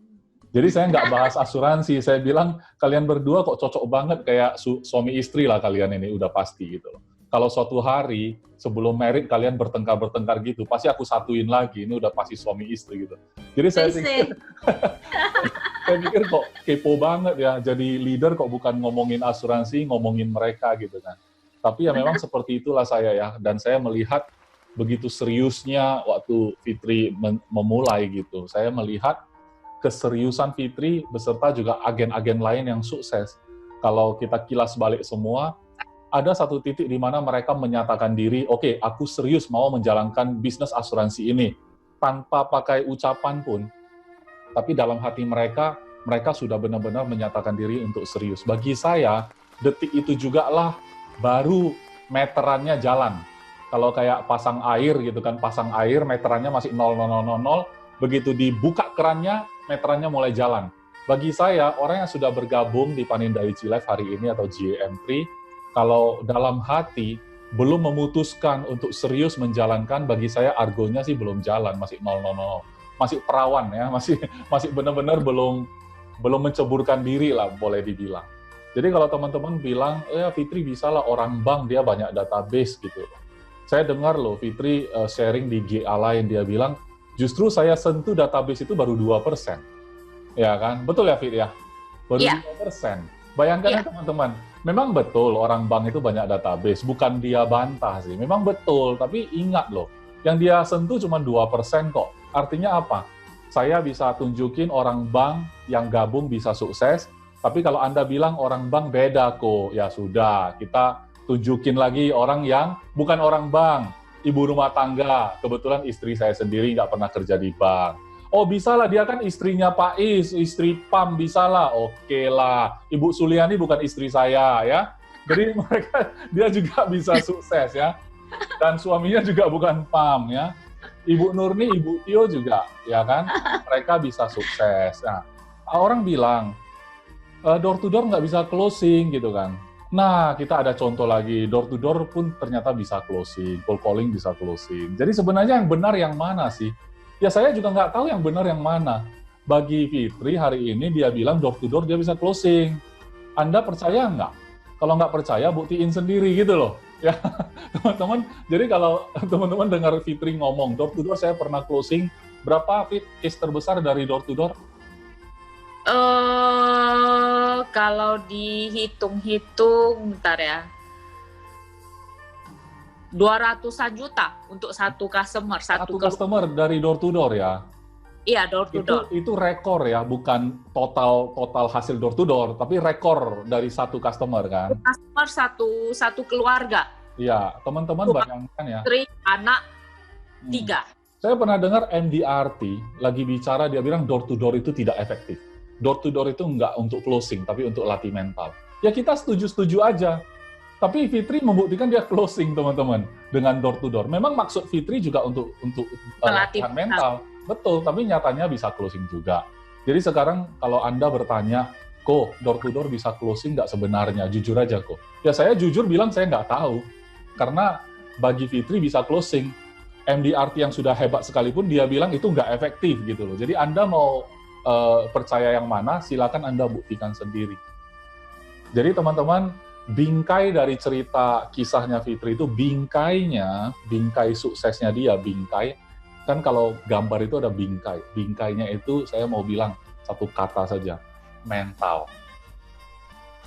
Speaker 4: Jadi saya nggak bahas asuransi, saya bilang kalian berdua kok cocok banget kayak suami istri lah kalian ini, udah pasti gitu loh. kalau suatu hari sebelum married kalian bertengkar gitu, pasti aku satuin lagi. Ini udah pasti suami istri gitu. Jadi saya pikir kok kepo banget ya. Jadi leader kok bukan ngomongin asuransi, ngomongin mereka gitu kan. Tapi ya memang seperti itulah saya ya. Dan saya melihat begitu seriusnya waktu Fitri memulai gitu. Saya melihat keseriusan Fitri beserta juga agen-agen lain yang sukses. Kalau kita kilas balik semua, ada satu titik di mana mereka menyatakan diri, oke, aku serius mau menjalankan bisnis asuransi ini, tanpa pakai ucapan pun. Tapi dalam hati mereka sudah benar-benar menyatakan diri untuk serius. Bagi saya, detik itu juga lah baru meterannya jalan. Kalau kayak pasang air gitu kan, pasang air meterannya masih 0,000, begitu dibuka kerannya, meterannya mulai jalan. Bagi saya, orang yang sudah bergabung di Paninda Ichi Life hari ini atau GAM3, kalau dalam hati belum memutuskan untuk serius menjalankan, bagi saya argonya sih belum jalan, masih 0,000. Masih perawan ya, masih benar-benar belum menceburkan diri lah, boleh dibilang. Jadi kalau teman-teman bilang, ya Fitri bisa lah orang bank, dia banyak database gitu. Saya dengar loh Fitri sharing di GA lain, dia bilang, justru saya sentuh database itu baru 2%. Ya kan? Betul ya Fit ya? Baru 2%. Bayangkan ya teman-teman, memang betul orang bank itu banyak database, bukan dia bantah sih. Memang betul, tapi ingat loh, yang dia sentuh cuma 2% kok. Artinya apa? Saya bisa tunjukin orang bank yang gabung bisa sukses, tapi kalau Anda bilang orang bank beda kok, ya sudah, kita tunjukin lagi orang yang bukan orang bank, ibu rumah tangga. Kebetulan istri saya sendiri nggak pernah kerja di bank. Oh bisa lah, dia kan istrinya Pak Is, istri PAM bisa lah, oke lah. Ibu Suliani bukan istri saya ya. Jadi dia juga bisa sukses ya. Dan suaminya juga bukan PAM ya. Ibu Nurni, Ibu Tio juga, ya kan? Mereka bisa sukses. Nah, orang bilang, door to door nggak bisa closing gitu kan. Nah, kita ada contoh lagi, door to door pun ternyata bisa closing, cold calling bisa closing. Jadi sebenarnya yang benar yang mana sih? Ya saya juga nggak tahu yang benar yang mana. Bagi Fitri hari ini dia bilang door to door dia bisa closing. Anda percaya nggak? Kalau nggak percaya, buktiin sendiri gitu loh. Ya, teman-teman. Jadi kalau teman-teman dengar Fitri ngomong door to door saya pernah closing, berapa Fit case terbesar dari door to door?
Speaker 3: Kalau dihitung-hitung, bentar ya, 200-an juta untuk satu customer.
Speaker 4: Satu customer dari door to door ya?
Speaker 3: Iya, door to door.
Speaker 4: Itu rekor ya, bukan total hasil door to door, tapi rekor dari satu customer kan?
Speaker 3: Customer satu keluarga.
Speaker 4: Iya, teman-teman bayangkan ya.
Speaker 3: Istri, anak, 3.
Speaker 4: Saya pernah dengar MDRT lagi bicara, dia bilang door to door itu tidak efektif. Door to door itu nggak untuk closing, tapi untuk latih mental. Ya kita setuju-setuju aja. Tapi Fitri membuktikan dia closing, teman-teman, dengan door to door. Memang maksud Fitri juga untuk latihan mental. Betul, tapi nyatanya bisa closing juga. Jadi sekarang kalau Anda bertanya, kok door to door bisa closing nggak sebenarnya? Jujur aja kok. Ya saya jujur bilang saya nggak tahu. Karena bagi Fitri bisa closing. MDRT yang sudah hebat sekalipun dia bilang itu nggak efektif gitu loh. Jadi Anda mau percaya yang mana, silakan Anda buktikan sendiri. Jadi teman-teman, bingkai dari cerita kisahnya Fitri itu bingkai suksesnya dia, bingkai. Kan kalau gambar itu ada bingkai. Bingkainya itu saya mau bilang satu kata saja, mental.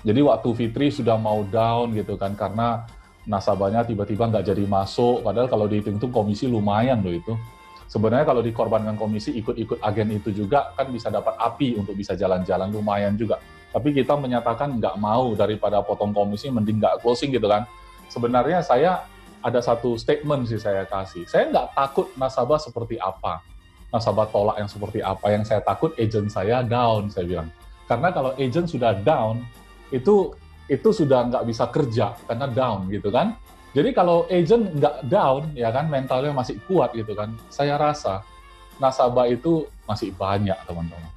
Speaker 4: Jadi waktu Fitri sudah mau down gitu kan, karena nasabahnya tiba-tiba nggak jadi masuk, padahal kalau dihitung komisi lumayan loh itu. Sebenarnya kalau dikorbankan komisi, ikut-ikut agen itu juga kan bisa dapat api untuk bisa jalan-jalan, lumayan juga. Tapi kita menyatakan nggak mau, daripada potong komisi, mending nggak closing gitu kan. Sebenarnya saya ada satu statement sih saya kasih. Saya nggak takut nasabah seperti apa, nasabah tolak yang seperti apa. Yang saya takut agent saya down, saya bilang. Karena kalau agent sudah down, itu sudah nggak bisa kerja karena down gitu kan. Jadi kalau agent nggak down, ya kan, mentalnya masih kuat gitu kan, saya rasa nasabah itu masih banyak, teman-teman.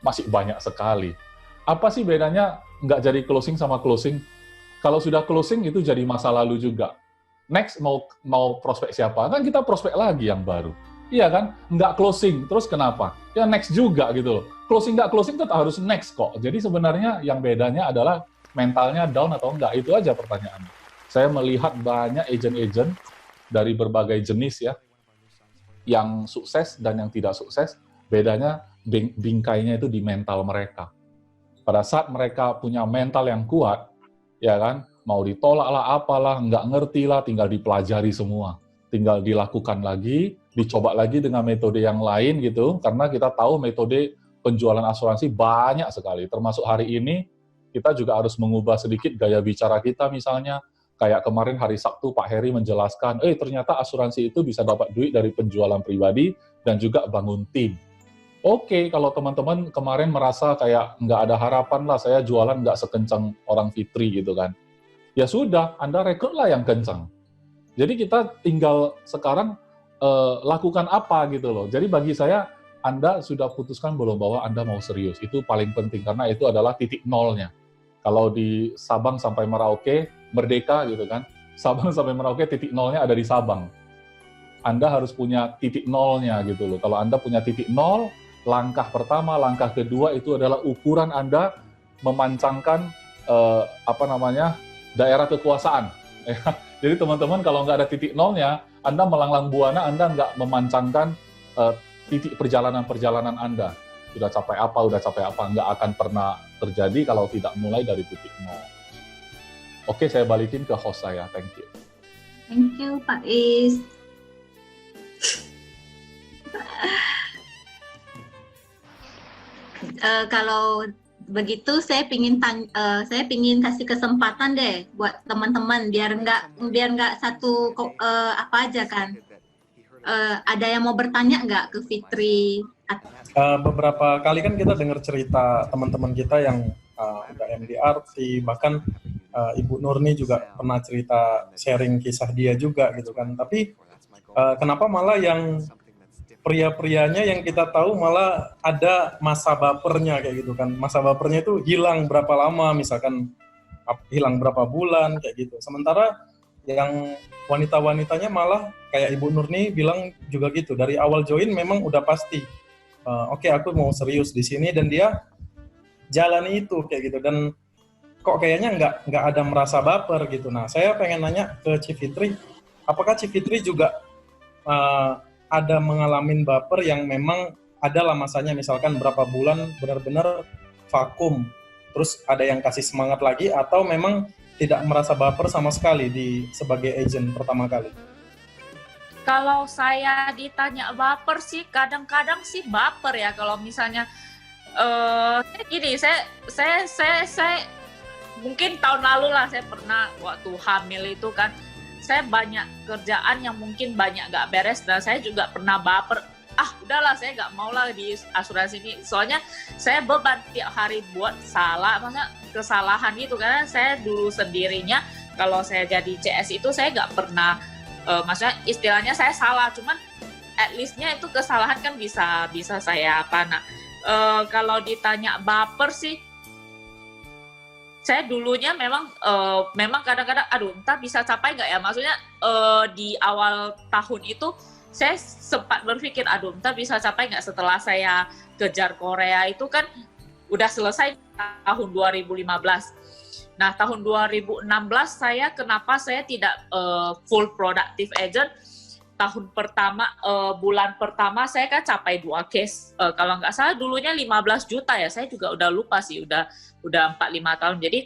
Speaker 4: Masih banyak sekali. Apa sih bedanya nggak jadi closing sama closing? Kalau sudah closing itu jadi masa lalu juga. Next mau prospek siapa? Kan kita prospek lagi yang baru. Iya kan? Nggak closing, terus kenapa? Ya next juga gitu loh. Closing nggak closing tetap harus next kok. Jadi sebenarnya yang bedanya adalah mentalnya down atau enggak. Itu aja pertanyaannya. saya melihat banyak agent-agent dari berbagai jenis ya, yang sukses dan yang tidak sukses, bedanya bingkainya itu di mental mereka. Pada saat mereka punya mental yang kuat, ya kan, mau ditolak lah, apalah, nggak ngerti lah, tinggal dipelajari semua. Tinggal dilakukan lagi, dicoba lagi dengan metode yang lain gitu, karena kita tahu metode penjualan asuransi banyak sekali, termasuk hari ini, kita juga harus mengubah sedikit gaya bicara kita misalnya. Kayak kemarin hari Sabtu Pak Heri menjelaskan, ternyata asuransi itu bisa dapat duit dari penjualan pribadi dan juga bangun tim. Oke, kalau teman-teman kemarin merasa kayak nggak ada harapan lah, saya jualan nggak sekencang orang Fitri gitu kan. Ya sudah, Anda rekrutlah yang kencang. Jadi kita tinggal sekarang lakukan apa gitu loh. Jadi bagi saya, Anda sudah putuskan belum bahwa Anda mau serius. Itu paling penting, karena itu adalah titik nolnya. Kalau di Sabang sampai Merauke, Merdeka gitu kan, Sabang sampai Merauke titik nolnya ada di Sabang. Anda harus punya titik nolnya gitu loh. Kalau Anda punya titik nol, langkah pertama, langkah kedua itu adalah ukuran Anda memancangkan daerah kekuasaan. Jadi teman-teman kalau nggak ada titik nolnya, Anda melanglang buana, Anda nggak memancangkan titik perjalanan-perjalanan Anda. Udah capai apa, nggak akan pernah terjadi kalau tidak mulai dari titik nol. Oke, saya balikin ke host saya. Thank you.
Speaker 2: Thank you, Pak Is. Kalau begitu, saya pingin kasih kesempatan deh buat teman-teman biar nggak satu apa aja kan. Ada yang mau bertanya nggak ke Fitri?
Speaker 5: Beberapa kali kan kita dengar cerita teman-teman kita yang udah MDRT, bahkan Ibu Nurni juga pernah cerita sharing kisah dia juga gitu kan. Tapi kenapa malah yang pria-prianya yang kita tahu malah ada masa bapernya kayak gitu kan. Masa bapernya itu hilang berapa lama, misalkan hilang berapa bulan kayak gitu. Sementara yang wanita-wanitanya malah kayak Ibu Nurni bilang juga gitu. Dari awal join memang udah pasti, oke, aku mau serius di sini, dan dia jalani itu kayak gitu. Dan kok kayaknya nggak ada merasa baper gitu. Nah, saya pengen nanya ke Cifitri, apakah Cifitri juga ada mengalami baper yang memang adalah masanya, misalkan berapa bulan benar-benar vakum, terus ada yang kasih semangat lagi, atau memang tidak merasa baper sama sekali sebagai agent pertama kali?
Speaker 3: Kalau saya ditanya baper sih, kadang-kadang sih baper ya. Kalau misalnya gini, saya mungkin tahun lalu lah, saya pernah waktu hamil itu kan, saya banyak kerjaan yang mungkin banyak gak beres, dan saya juga pernah baper, udahlah saya gak mau lah di asuransi ini, soalnya saya beban tiap hari buat salah, maksudnya kesalahan gitu, karena saya dulu sendirinya, kalau saya jadi CS itu saya gak pernah, maksudnya istilahnya saya salah, cuman at least-nya itu kesalahan kan bisa saya kalau ditanya baper sih, saya dulunya memang kadang-kadang entah bisa capai nggak ya, maksudnya di awal tahun itu saya sempat berpikir entah bisa capai nggak, setelah saya kejar Korea itu kan udah selesai tahun 2015. Nah, tahun 2016 kenapa saya tidak full productive agent. Tahun pertama, bulan pertama saya kan capai 2 case. Kalau nggak salah dulunya 15 juta ya, saya juga udah lupa sih, udah 4-5 tahun. Jadi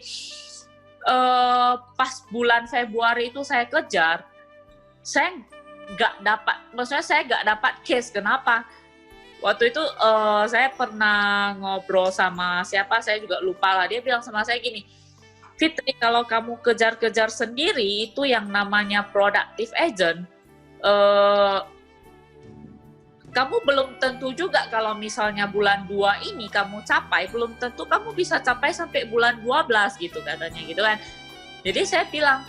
Speaker 3: pas bulan Februari itu saya kejar, saya nggak dapat, maksudnya saya nggak dapat case. Kenapa? Waktu itu saya pernah ngobrol sama siapa, saya juga lupa lah, dia bilang sama saya gini, Fitri, kalau kamu kejar-kejar sendiri itu yang namanya productive agent, kamu belum tentu juga kalau misalnya bulan 2 ini kamu capai, belum tentu kamu bisa capai sampai bulan 12 gitu katanya gitu kan. Jadi saya bilang,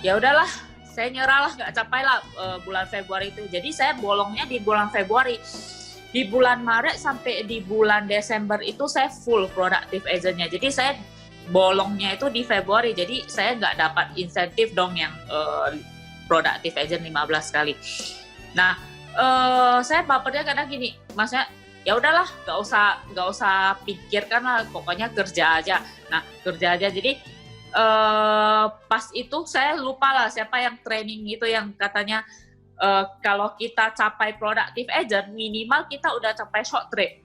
Speaker 3: ya udahlah, saya nyerahlah, nggak capai lah bulan Februari itu. Jadi saya bolongnya di bulan Februari. Di bulan Maret sampai di bulan Desember itu saya full productive agent-nya. Jadi saya bolongnya itu di Februari. Jadi saya nggak dapat insentif dong yang productive agent 15 kali. Nah, saya bapernya kadang gini, maksudnya ya udahlah, nggak usah pikirkan lah, pokoknya kerja aja. Nah, kerja aja. Jadi pas itu saya lupa lah siapa yang training itu yang katanya kalau kita capai productive agent minimal kita udah capai short trade.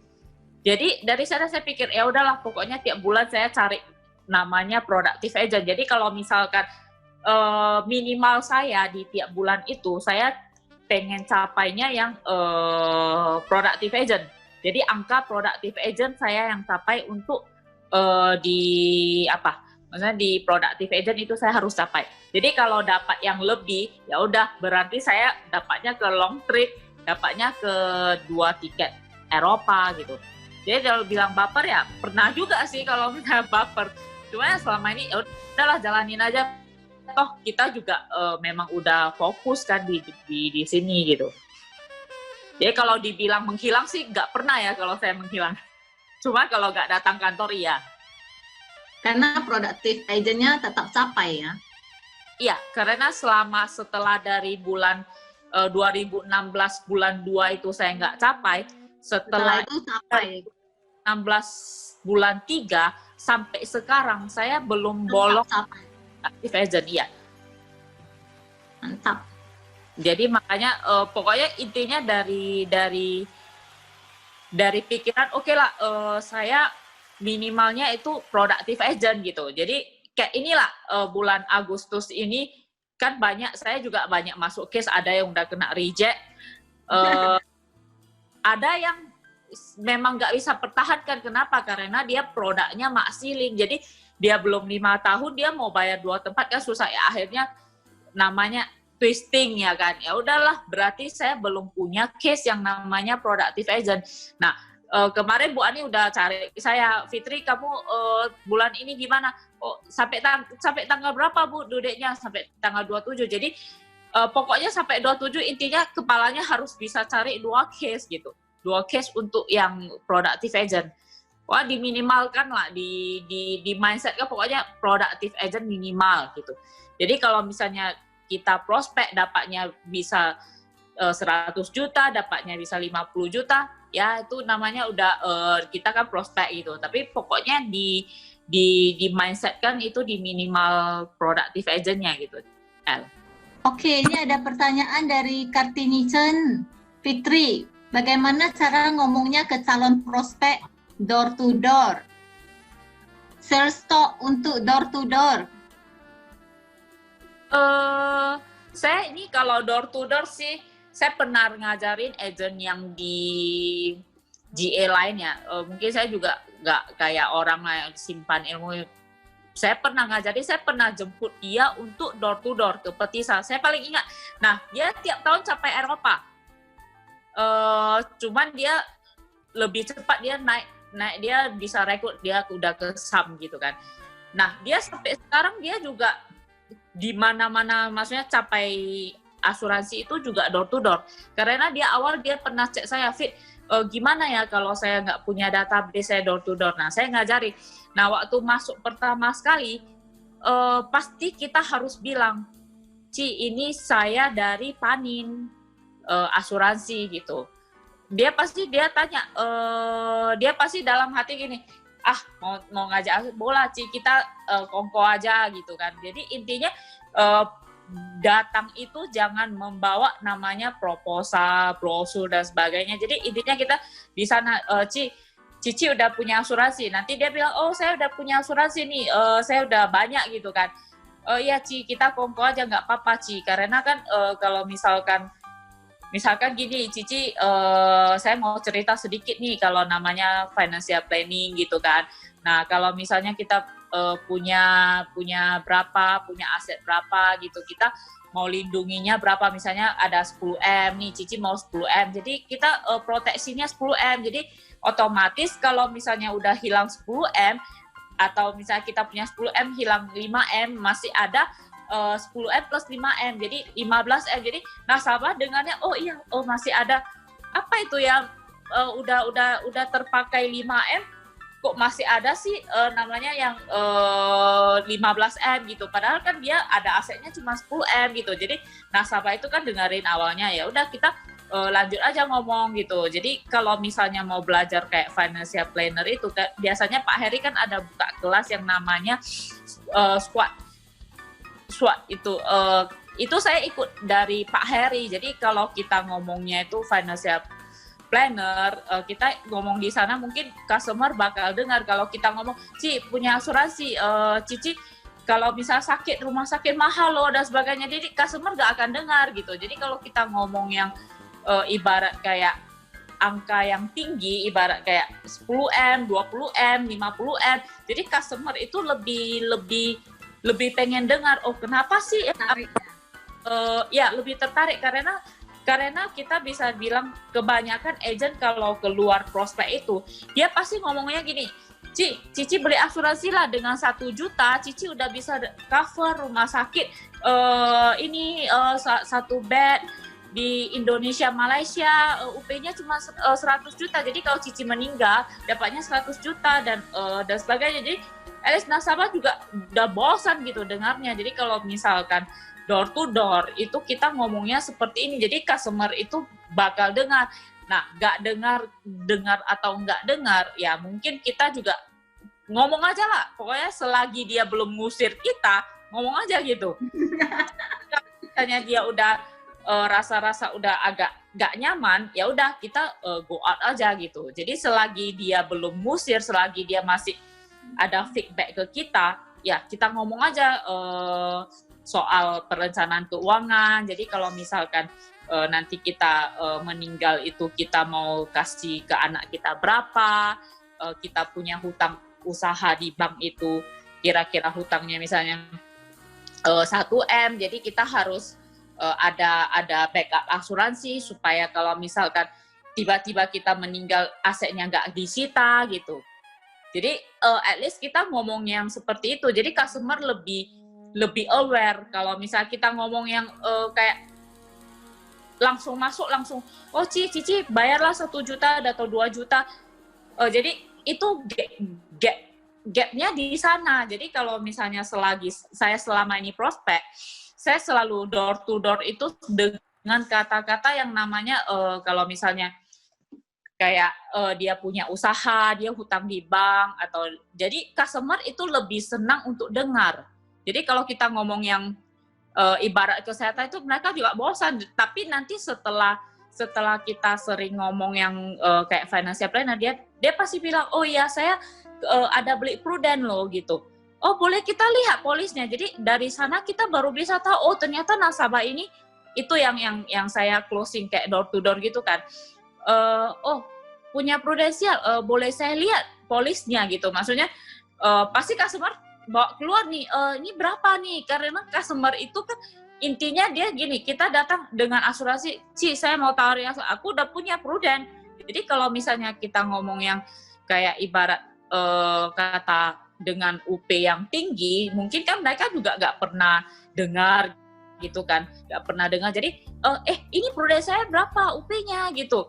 Speaker 3: Jadi dari sana saya pikir ya udahlah pokoknya tiap bulan saya cari namanya productive agent. Jadi kalau misalkan minimal saya di tiap bulan itu saya pengen capainya yang productive agent. Jadi angka productive agent saya yang capai untuk maksudnya di productive agent itu saya harus capai. Jadi kalau dapat yang lebih, ya udah berarti saya dapatnya ke long trip, dapatnya ke 2 tiket Eropa gitu. Jadi kalau bilang baper ya pernah juga sih kalau misalnya baper. Cuma ya selama ini ya udahlah jalanin aja. Toh kita juga memang udah fokus kan di sini gitu. Jadi kalau dibilang menghilang sih nggak pernah ya kalau saya menghilang. Cuma kalau nggak datang kantor iya.
Speaker 2: Karena productive agent-nya tetap capai ya.
Speaker 3: Iya, karena setelah dari bulan 2016 bulan 2 itu saya nggak capai, setelah
Speaker 2: itu capai
Speaker 3: 16 bulan 3 sampai sekarang saya belum bolong active agent, iya.
Speaker 2: Mantap.
Speaker 3: Jadi makanya pokoknya intinya dari pikiran oke lah saya minimalnya itu productive agent gitu. Jadi kayak inilah bulan Agustus ini kan saya juga banyak masuk case, ada yang udah kena reject, ada yang memang nggak bisa pertahankan. Kenapa? Karena dia produknya mak ceiling. Jadi dia belum 5 tahun dia mau bayar 2 tempat kan susah ya, akhirnya namanya twisting ya kan. Ya udahlah berarti saya belum punya case yang namanya productive agent. Nah, kemarin Bu Ani udah cari saya, Fitri kamu bulan ini gimana? Oh, sampai tanggal berapa Bu dudeknya? Sampai tanggal 27. Jadi pokoknya sampai 27 intinya kepalanya harus bisa cari 2 case gitu. 2 case untuk yang productive agent. Wah, diminimalkan lah di mindset kan pokoknya productive agent minimal gitu. Jadi kalau misalnya kita prospek dapatnya bisa 100 juta, dapatnya bisa 50 juta, ya itu namanya udah kita kan prospek gitu. Tapi pokoknya di mindset kan itu di minimal productive agent-nya gitu.
Speaker 2: Oke, ini ada pertanyaan dari Kartini Chen. Fitri, bagaimana cara ngomongnya ke calon prospek door to door? Sales talk untuk door to door.
Speaker 3: Saya ini kalau door to door sih saya pernah ngajarin agent yang di GA lainnya. Mungkin saya juga nggak kayak orang yang simpan ilmu. Saya pernah ngajarin, saya pernah jemput dia untuk door to door ke Petisa. Saya paling ingat. Nah, dia tiap tahun capai Eropa. Cuman dia lebih cepat, dia naik dia bisa rekrut, dia udah ke SAM gitu kan. Nah, dia sampai sekarang dia juga di mana-mana, maksudnya capai asuransi itu juga door to door. Karena dia pernah cek saya, Fit, gimana ya kalau saya nggak punya database saya door to door. Nah, saya ngajarin. Nah, waktu masuk pertama sekali, pasti kita harus bilang, Ci, ini saya dari Panin asuransi gitu. Dia pasti tanya, dia pasti dalam hati gini, mau ngajak bola, Ci, kita kongko aja gitu kan. Jadi intinya datang itu jangan membawa namanya proposal, brosur dan sebagainya. Jadi intinya kita di sana, Cici udah punya asuransi. Nanti dia bilang, oh saya udah punya asuransi nih, saya udah banyak gitu kan. Iya Ci, kita kongko aja nggak apa-apa Ci. Karena kan kalau misalkan gini, Cici, saya mau cerita sedikit nih kalau namanya financial planning gitu kan. Nah kalau misalnya kita punya berapa, punya aset berapa gitu, kita mau lindunginya berapa, misalnya ada 10M nih, Cici mau 10M, jadi kita proteksinya 10M, jadi otomatis kalau misalnya udah hilang 10M, atau misalnya kita punya 10M hilang 5M, masih ada 10M plus 5M, jadi 15M, jadi nasabah dengannya, oh iya, oh masih ada, apa itu ya, udah terpakai 5M, kok masih ada sih namanya yang 15M gitu, padahal kan dia ada asetnya cuma 10M gitu. Jadi nasabah itu kan dengerin awalnya, ya udah kita lanjut aja ngomong gitu. Jadi kalau misalnya mau belajar kayak financial planner itu, biasanya Pak Heri kan ada buka kelas yang namanya SWOT itu saya ikut dari Pak Heri. Jadi kalau kita ngomongnya itu financial planner, kita ngomong di sana mungkin customer bakal dengar. Kalau kita ngomong, Ci punya asuransi, Cici kalau misal sakit, rumah sakit mahal loh dan sebagainya, jadi customer gak akan dengar gitu. Jadi kalau kita ngomong yang ibarat kayak angka yang tinggi, ibarat kayak 10M, 20M, 50M, jadi customer itu lebih pengen dengar, oh kenapa sih ya lebih tertarik karena kita bisa bilang kebanyakan agent kalau keluar prospek itu dia pasti ngomongnya gini, Cici beli asuransi lah dengan 1 juta, Cici udah bisa cover rumah sakit ini 1 bed di Indonesia, Malaysia, UP-nya cuma 100 juta, jadi kalau Cici meninggal dapatnya 100 juta dan sebagainya. Jadi at least nasabah juga udah bosan gitu dengarnya. Jadi kalau misalkan door to door itu kita ngomongnya seperti ini, jadi customer itu bakal dengar. Nah, nggak dengar atau nggak dengar, ya mungkin kita juga ngomong aja lah. Pokoknya selagi dia belum ngusir kita, ngomong aja gitu. Misalnya dia udah rasa-rasa udah agak nggak nyaman, ya udah kita go out aja gitu. Jadi selagi dia belum ngusir, selagi dia masih ada feedback ke kita, ya kita ngomong aja soal perencanaan keuangan. Jadi kalau misalkan nanti kita meninggal itu kita mau kasih ke anak kita berapa, kita punya hutang usaha di bank itu kira-kira hutangnya misalnya 1M, jadi kita harus ada backup asuransi supaya kalau misalkan tiba-tiba kita meninggal asetnya nggak disita gitu. Jadi at least kita ngomong yang seperti itu, jadi customer lebih aware. Kalau misalnya kita ngomong yang kayak langsung masuk langsung, oh Cici bayarlah 1 juta atau 2 juta. Jadi itu gapnya di sana. Jadi kalau misalnya selagi saya selama ini prospek, saya selalu door to door itu dengan kata-kata yang namanya kalau misalnya kayak dia punya usaha, dia hutang di bank, atau jadi customer itu lebih senang untuk dengar. Jadi kalau kita ngomong yang ibarat kesehatan itu mereka juga bosan, tapi nanti setelah kita sering ngomong yang kayak financial planner, dia pasti bilang, oh ya saya ada beli prudent loh gitu. Oh boleh kita lihat polisnya. Jadi dari sana kita baru bisa tahu, oh ternyata nasabah ini itu yang saya closing kayak door to door gitu kan. Oh punya prudensial, boleh saya lihat polisnya gitu. Maksudnya pasti customer bawa keluar nih, ini berapa nih? Karena customer itu kan intinya dia gini, kita datang dengan asuransi, saya mau tawarin asuransi, aku udah punya prudent. Jadi kalau misalnya kita ngomong yang kayak ibarat kata dengan UP yang tinggi, mungkin kan mereka juga nggak pernah dengar gitu kan, nggak pernah dengar. Jadi ini prudent saya berapa UP-nya gitu,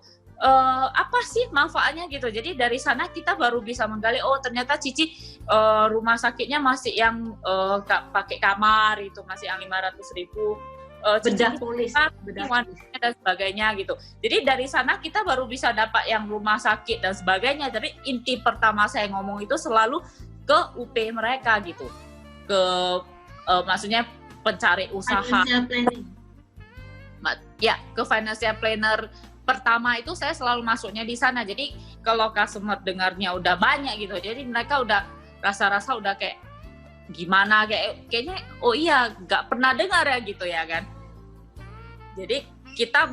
Speaker 3: apa sih manfaatnya gitu. Jadi dari sana kita baru bisa menggali, oh ternyata Cici rumah sakitnya masih yang pakai kamar itu masih yang 500.000,
Speaker 2: bedah polis,
Speaker 3: dan sebagainya gitu. Jadi dari sana kita baru bisa dapat yang rumah sakit dan sebagainya. Tapi inti pertama saya ngomong itu selalu ke UP mereka gitu, ke maksudnya pencari usaha, ya ke financial planner. Pertama itu saya selalu masuknya di sana. Jadi kalau customer dengarnya udah banyak gitu, jadi mereka udah rasa-rasa udah kayak gimana, kayaknya oh iya nggak pernah dengar ya gitu ya kan. Jadi kita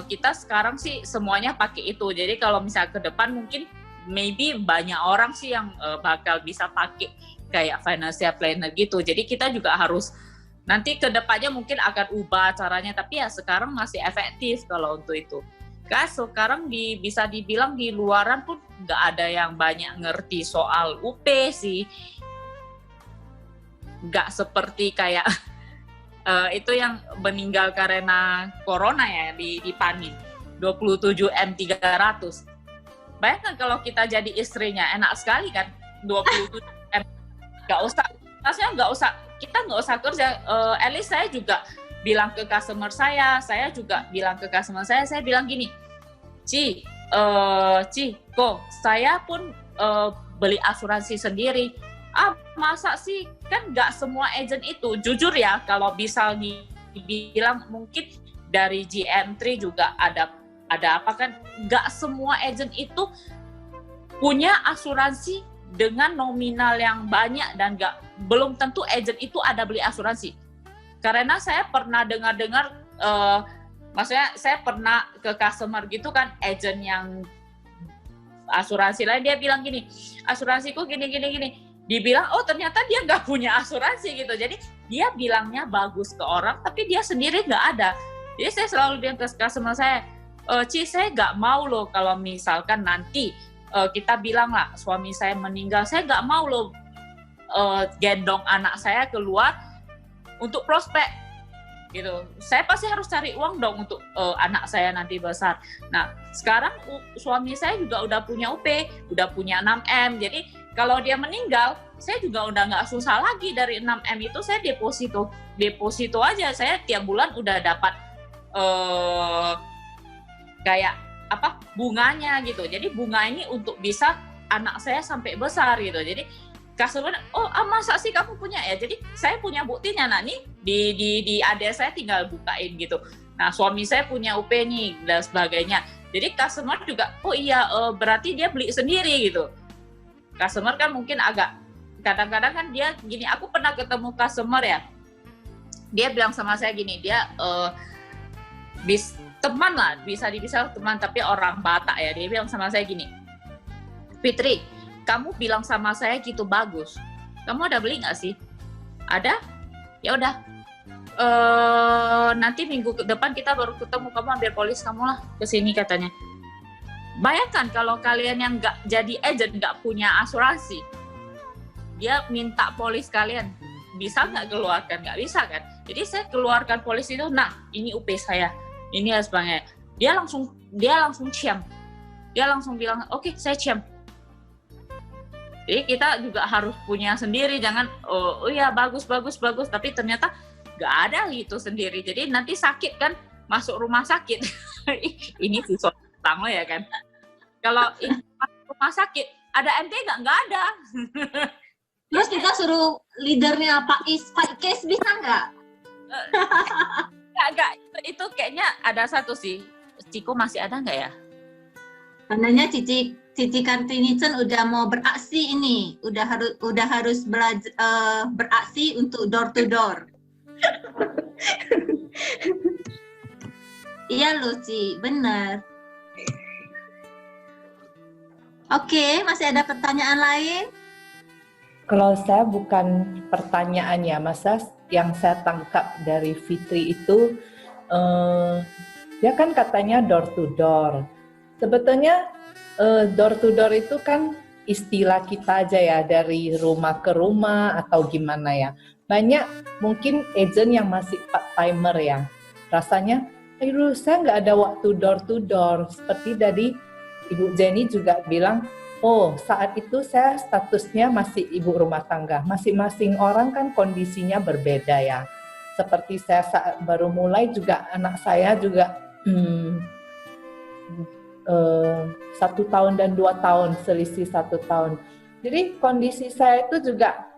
Speaker 3: kita sekarang sih semuanya pakai itu. Jadi kalau misalnya ke depan mungkin maybe banyak orang sih yang bakal bisa pakai kayak financial planner gitu. Jadi kita juga harus nanti ke depannya mungkin akan ubah caranya, tapi ya sekarang masih efektif kalau untuk itu. Guys, sekarang bisa dibilang di luaran pun nggak ada yang banyak ngerti soal UP sih. Nggak seperti kayak itu yang meninggal karena corona ya di Panin, 27M 300. Bayangkan kalau kita jadi istrinya, enak sekali kan, 27M. Nggak usah, maksudnya kita nggak usah kerja. At least saya juga bilang ke customer saya juga bilang ke customer saya bilang gini, Ci, kok saya pun beli asuransi sendiri. Masa sih, kan nggak semua agent itu, jujur ya, kalau bisa dibilang mungkin dari GM3 juga ada apa kan, nggak semua agent itu punya asuransi dengan nominal yang banyak dan belum tentu agent itu ada beli asuransi. Karena saya pernah dengar, maksudnya saya pernah ke customer gitu kan, agent yang asuransi lain, dia bilang gini, asuransiku gini. Dibilang, oh ternyata dia nggak punya asuransi gitu. Jadi dia bilangnya bagus ke orang, tapi dia sendiri nggak ada. Jadi saya selalu bilang ke customer saya, Ci, saya nggak mau loh kalau misalkan nanti kita bilang lah suami saya meninggal, saya nggak mau loh gendong anak saya keluar untuk prospek gitu. Saya pasti harus cari uang dong untuk anak saya nanti besar. Nah, sekarang suami saya juga udah punya UP, udah punya 6M. Jadi kalau dia meninggal, saya juga udah nggak susah lagi. Dari 6M itu saya deposito aja. Saya tiap bulan udah dapat kayak apa bunganya gitu. Jadi bunga ini untuk bisa anak saya sampai besar gitu. Jadi customer, masa sih kamu punya ya? Jadi saya punya buktinya, nah nih di adik saya tinggal bukain gitu. Nah suami saya punya UP nih dan sebagainya. Jadi customer juga, oh iya berarti dia beli sendiri gitu. Customer kan mungkin agak, kadang-kadang kan dia gini, aku pernah ketemu customer ya, dia bilang sama saya gini, dia teman lah, bisa dibilang teman tapi orang Batak ya, dia bilang sama saya gini, Fitri, kamu bilang sama saya gitu bagus, kamu ada beli nggak sih? Ada? Ya udah, nanti minggu depan kita baru ketemu, kamu ambil polis kamu lah kesini katanya. Bayangkan kalau kalian yang nggak jadi agent, nggak punya asuransi, dia minta polis kalian, bisa nggak keluarkan? Nggak bisa kan? Jadi saya keluarkan polis itu, nah ini UP saya, ini sebagainya. Dia langsung ciam, dia langsung bilang, oke, saya ciam. Jadi kita juga harus punya sendiri, jangan oh ya bagus, tapi ternyata nggak ada itu sendiri. Jadi nanti sakit kan, masuk rumah sakit. Ini sih soal pertama ya kan. Kalau masuk rumah sakit, ada MT nggak ada.
Speaker 2: Terus kita suruh leadernya Pak Kes bisa nggak?
Speaker 3: Nggak, itu kayaknya ada satu sih. Ciko masih ada nggak ya?
Speaker 2: Tandanya Cici Kartinicen udah mau beraksi ini, udah harus beraksi untuk door to door. Iya loh Ci, benar. Oke, masih ada pertanyaan lain?
Speaker 6: Kalau saya bukan pertanyaannya, masa yang saya tangkap dari Fitri itu, dia kan katanya door to door. Sebetulnya door to door itu kan istilah kita aja ya, dari rumah ke rumah atau gimana ya. Banyak mungkin agent yang masih part-timer ya. Rasanya, aduh saya nggak ada waktu door to door. Seperti tadi Ibu Jenny juga bilang, oh saat itu saya statusnya masih ibu rumah tangga. Masing-masing orang kan kondisinya berbeda ya. Seperti saya saat baru mulai juga, anak saya juga 1 tahun dan 2 tahun, selisih 1 tahun. Jadi kondisi saya itu juga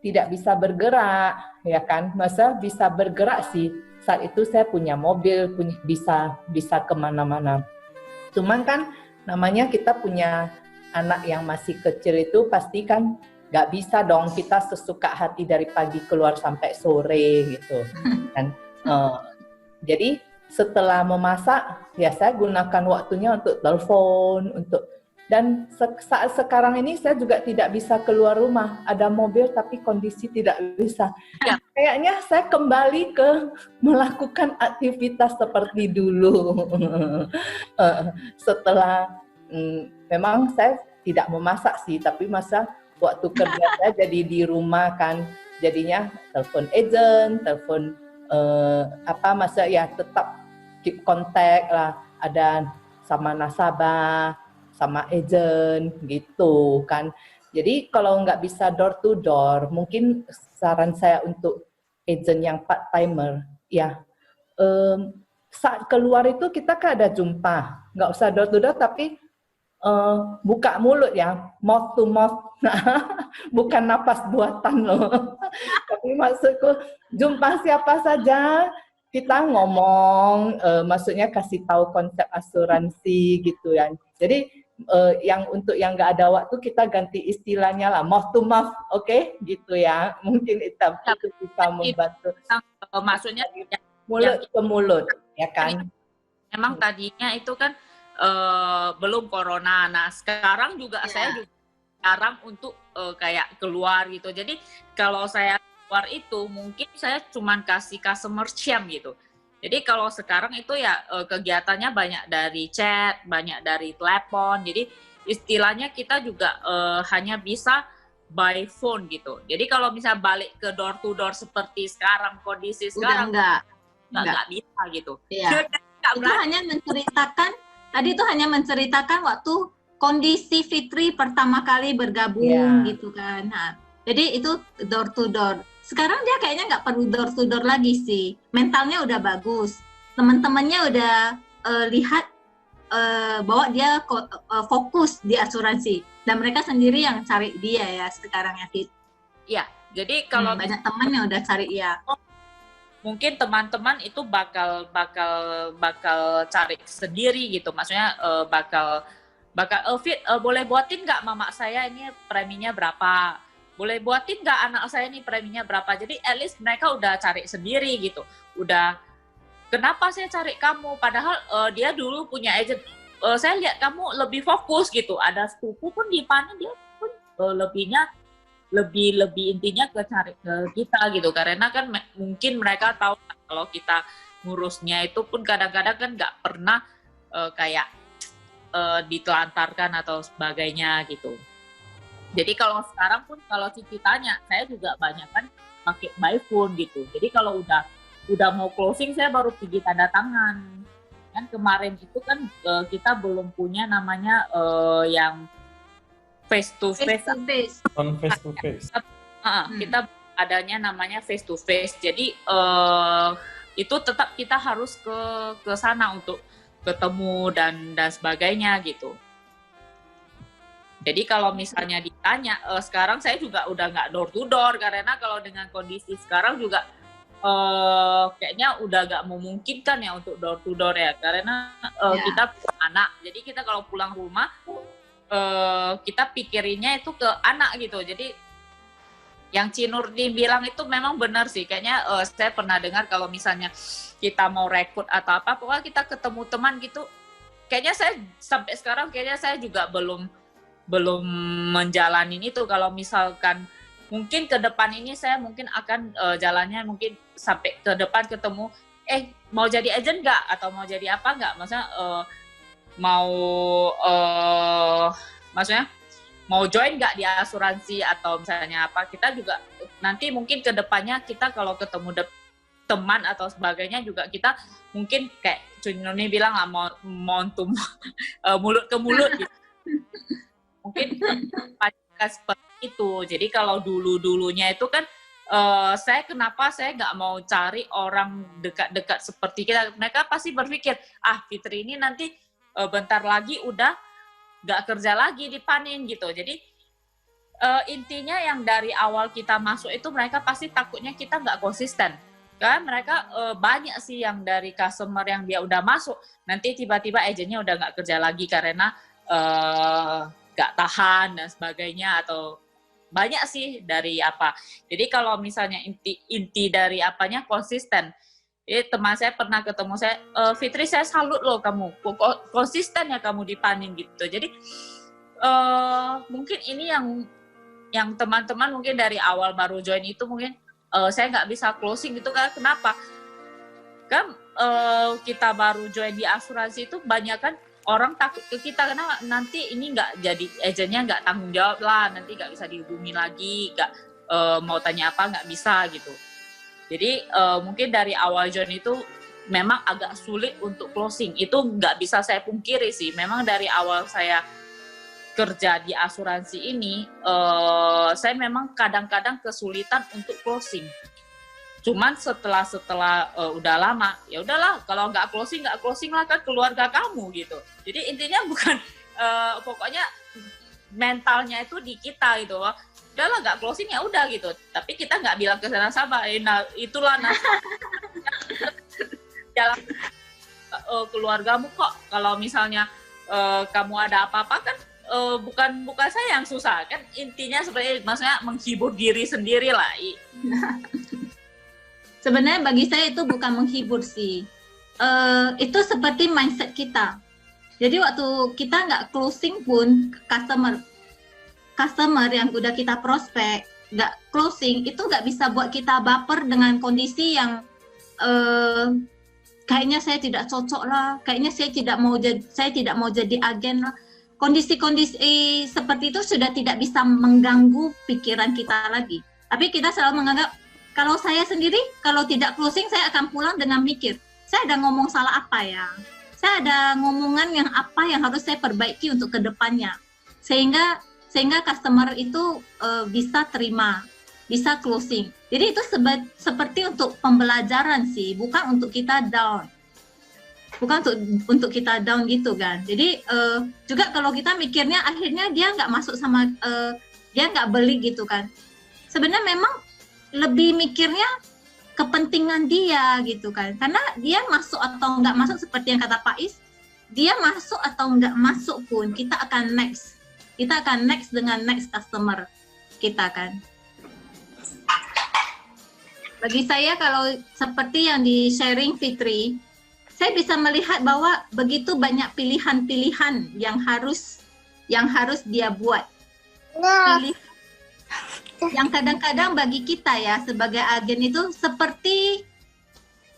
Speaker 6: tidak bisa bergerak, ya kan? Masa bisa bergerak sih? Saat itu saya punya mobil, bisa kemana-mana. Cuman kan namanya kita punya anak yang masih kecil itu pasti kan nggak bisa dong kita sesuka hati dari pagi keluar sampai sore gitu. Dan jadi setelah memasak, ya saya gunakan waktunya untuk telepon, dan saat sekarang ini saya juga tidak bisa keluar rumah. Ada mobil tapi kondisi tidak bisa. Ya. Kayaknya saya kembali ke melakukan aktivitas seperti dulu. Setelah memang saya tidak memasak sih, tapi masa waktu kerja saya jadi di rumah kan, jadinya telepon agent, telepon masa ya tetap keep kontak lah, ada sama nasabah, sama agent gitu kan. Jadi kalau nggak bisa door to door, mungkin saran saya untuk agent yang part timer, ya saat keluar itu kita kan ada jumpa, nggak usah door to door tapi buka mulut ya, mouth to mouth, bukan napas buatan loh. Tapi maksudku jumpa siapa saja kita ngomong, maksudnya kasih tahu konsep asuransi gitu ya. Jadi yang untuk yang nggak ada waktu kita ganti istilahnya lah, mouth to mouth, oke? Gitu ya. Mungkin itu bisa membantu.
Speaker 3: Maksudnya
Speaker 6: Mulut ke mulut, ya kan?
Speaker 3: Memang tadinya itu kan belum corona. Nah sekarang juga saya juga jarang untuk kayak keluar gitu. Jadi kalau saya keluar itu mungkin saya cuman kasih customer sham gitu. Jadi kalau sekarang itu ya kegiatannya banyak dari chat, banyak dari telepon. Jadi istilahnya kita juga hanya bisa by phone gitu. Jadi kalau misalnya balik ke door to door seperti sekarang, kondisi sekarang nggak bisa gitu.
Speaker 2: Iya. Itu hanya menceritakan, tadi itu hanya menceritakan waktu kondisi Fitri pertama kali bergabung gitu kan. Nah, jadi itu door to door. Sekarang dia kayaknya nggak perlu door to door lagi sih. Mentalnya udah bagus. Teman-temannya udah lihat bahwa dia fokus di asuransi. Dan mereka sendiri yang cari dia ya sekarang ya, Fit.
Speaker 3: Iya, jadi kalau
Speaker 2: banyak teman yang udah cari ya.
Speaker 3: Mungkin teman-teman itu bakal cari sendiri gitu. Maksudnya bakal Fit, boleh buatin nggak mama saya ini preminya berapa? Boleh buatin nggak anak saya ini preminya berapa? Jadi at least mereka udah cari sendiri gitu. Udah, kenapa saya cari kamu? Padahal dia dulu punya agent. Saya lihat kamu lebih fokus gitu. Ada sepupu pun di panen dia pun lebih intinya ke cari ke kita gitu. Karena kan mungkin mereka tahu kalau kita ngurusnya itu pun kadang-kadang kan nggak pernah kayak ditelantarkan atau sebagainya gitu. Jadi kalau sekarang pun kalau Cici tanya, saya juga banyak kan pakai by phone gitu. Jadi kalau udah mau closing saya baru pergi tanda tangan. Kan kemarin itu kan kita belum punya namanya yang face to face.
Speaker 5: On face to face.
Speaker 3: Kita adanya namanya face to face. Jadi itu tetap kita harus ke sana untuk ketemu dan sebagainya gitu. Jadi kalau misalnya ditanya, sekarang saya juga udah nggak door to door karena kalau dengan kondisi sekarang juga kayaknya udah nggak memungkinkan ya untuk door to door ya karena kita punya anak. Jadi kita kalau pulang rumah kita pikirinnya itu ke anak gitu. Jadi yang Cinurni bilang itu memang benar sih. Kayaknya saya pernah dengar kalau misalnya kita mau rekrut atau apa, pokoknya kita ketemu teman gitu. Kayaknya saya sampai sekarang kayaknya saya juga belum menjalanin itu. Kalau misalkan mungkin ke depan ini saya mungkin akan jalannya mungkin sampai ke depan ketemu mau jadi agent nggak atau mau jadi apa nggak, maksudnya maksudnya mau join nggak di asuransi atau misalnya apa. Kita juga nanti mungkin ke depannya kita kalau ketemu teman atau sebagainya juga kita mungkin kayak Cunoni bilang lah mau mulut ke mulut gitu. Mungkin seperti itu. Jadi kalau dulunya itu kan saya kenapa saya nggak mau cari orang dekat-dekat seperti kita. Mereka pasti berpikir Fitri ini nanti bentar lagi udah nggak kerja lagi di panen gitu. Jadi intinya yang dari awal kita masuk itu mereka pasti takutnya kita nggak konsisten. Kan mereka banyak sih yang dari customer yang dia udah masuk nanti tiba-tiba agennya udah nggak kerja lagi karena nggak tahan dan sebagainya, atau banyak sih dari apa. Jadi kalau misalnya inti dari apanya konsisten. Jadi teman saya pernah ketemu saya, Fitri saya salut loh kamu, konsisten ya kamu di panen gitu. Jadi mungkin ini yang teman-teman mungkin dari awal baru join itu mungkin saya nggak bisa closing gitu kan. Kenapa? Kan kita baru join di asuransi itu banyak kan orang takut ke kita karena nanti ini nggak jadi agennya nggak tanggung jawab lah, nanti nggak bisa dihubungi lagi, nggak mau tanya apa nggak bisa gitu. Jadi mungkin dari awal join itu memang agak sulit untuk closing, itu nggak bisa saya pungkiri sih. Memang dari awal saya kerja di asuransi ini, saya memang kadang-kadang kesulitan untuk closing. Cuman setelah udah lama, ya udahlah, kalau nggak closing lah, kan keluarga kamu gitu. Jadi intinya bukan pokoknya mentalnya itu di kita gitu loh. Udahlah, nggak closing ya udah gitu. Tapi kita nggak bilang ke sana sama, nah itulah jalan keluargamu kok. Kalau misalnya kamu ada apa-apa kan bukan saya yang susah kan, intinya seperti maksudnya menghibur diri sendiri lah.
Speaker 2: Sebenarnya bagi saya itu bukan menghibur sih, itu seperti mindset kita. Jadi waktu kita nggak closing pun, customer yang udah kita prospek nggak closing, itu nggak bisa buat kita baper dengan kondisi yang kayaknya saya tidak cocok lah, kayaknya saya tidak mau jadi agen lah. Kondisi-kondisi seperti itu sudah tidak bisa mengganggu pikiran kita lagi. Tapi kita selalu menganggap, kalau saya sendiri, kalau tidak closing, saya akan pulang dengan mikir, saya ada ngomong salah apa ya? Saya ada ngomongan yang apa yang harus saya perbaiki untuk kedepannya. Sehingga customer itu bisa terima, bisa closing. Jadi itu seperti untuk pembelajaran sih, bukan untuk kita down. Bukan untuk kita down gitu kan. Jadi juga kalau kita mikirnya akhirnya dia nggak masuk sama, dia nggak beli gitu kan. Sebenarnya memang lebih mikirnya kepentingan dia gitu kan. Karena dia masuk atau nggak masuk seperti yang kata Pak Is, dia masuk atau nggak masuk pun kita akan next. Kita akan next dengan next customer kita kan. Bagi saya kalau seperti yang di sharing Fitri, saya bisa melihat bahwa begitu banyak pilihan-pilihan yang harus dia buat. Pilihan yang kadang-kadang bagi kita ya sebagai agen itu seperti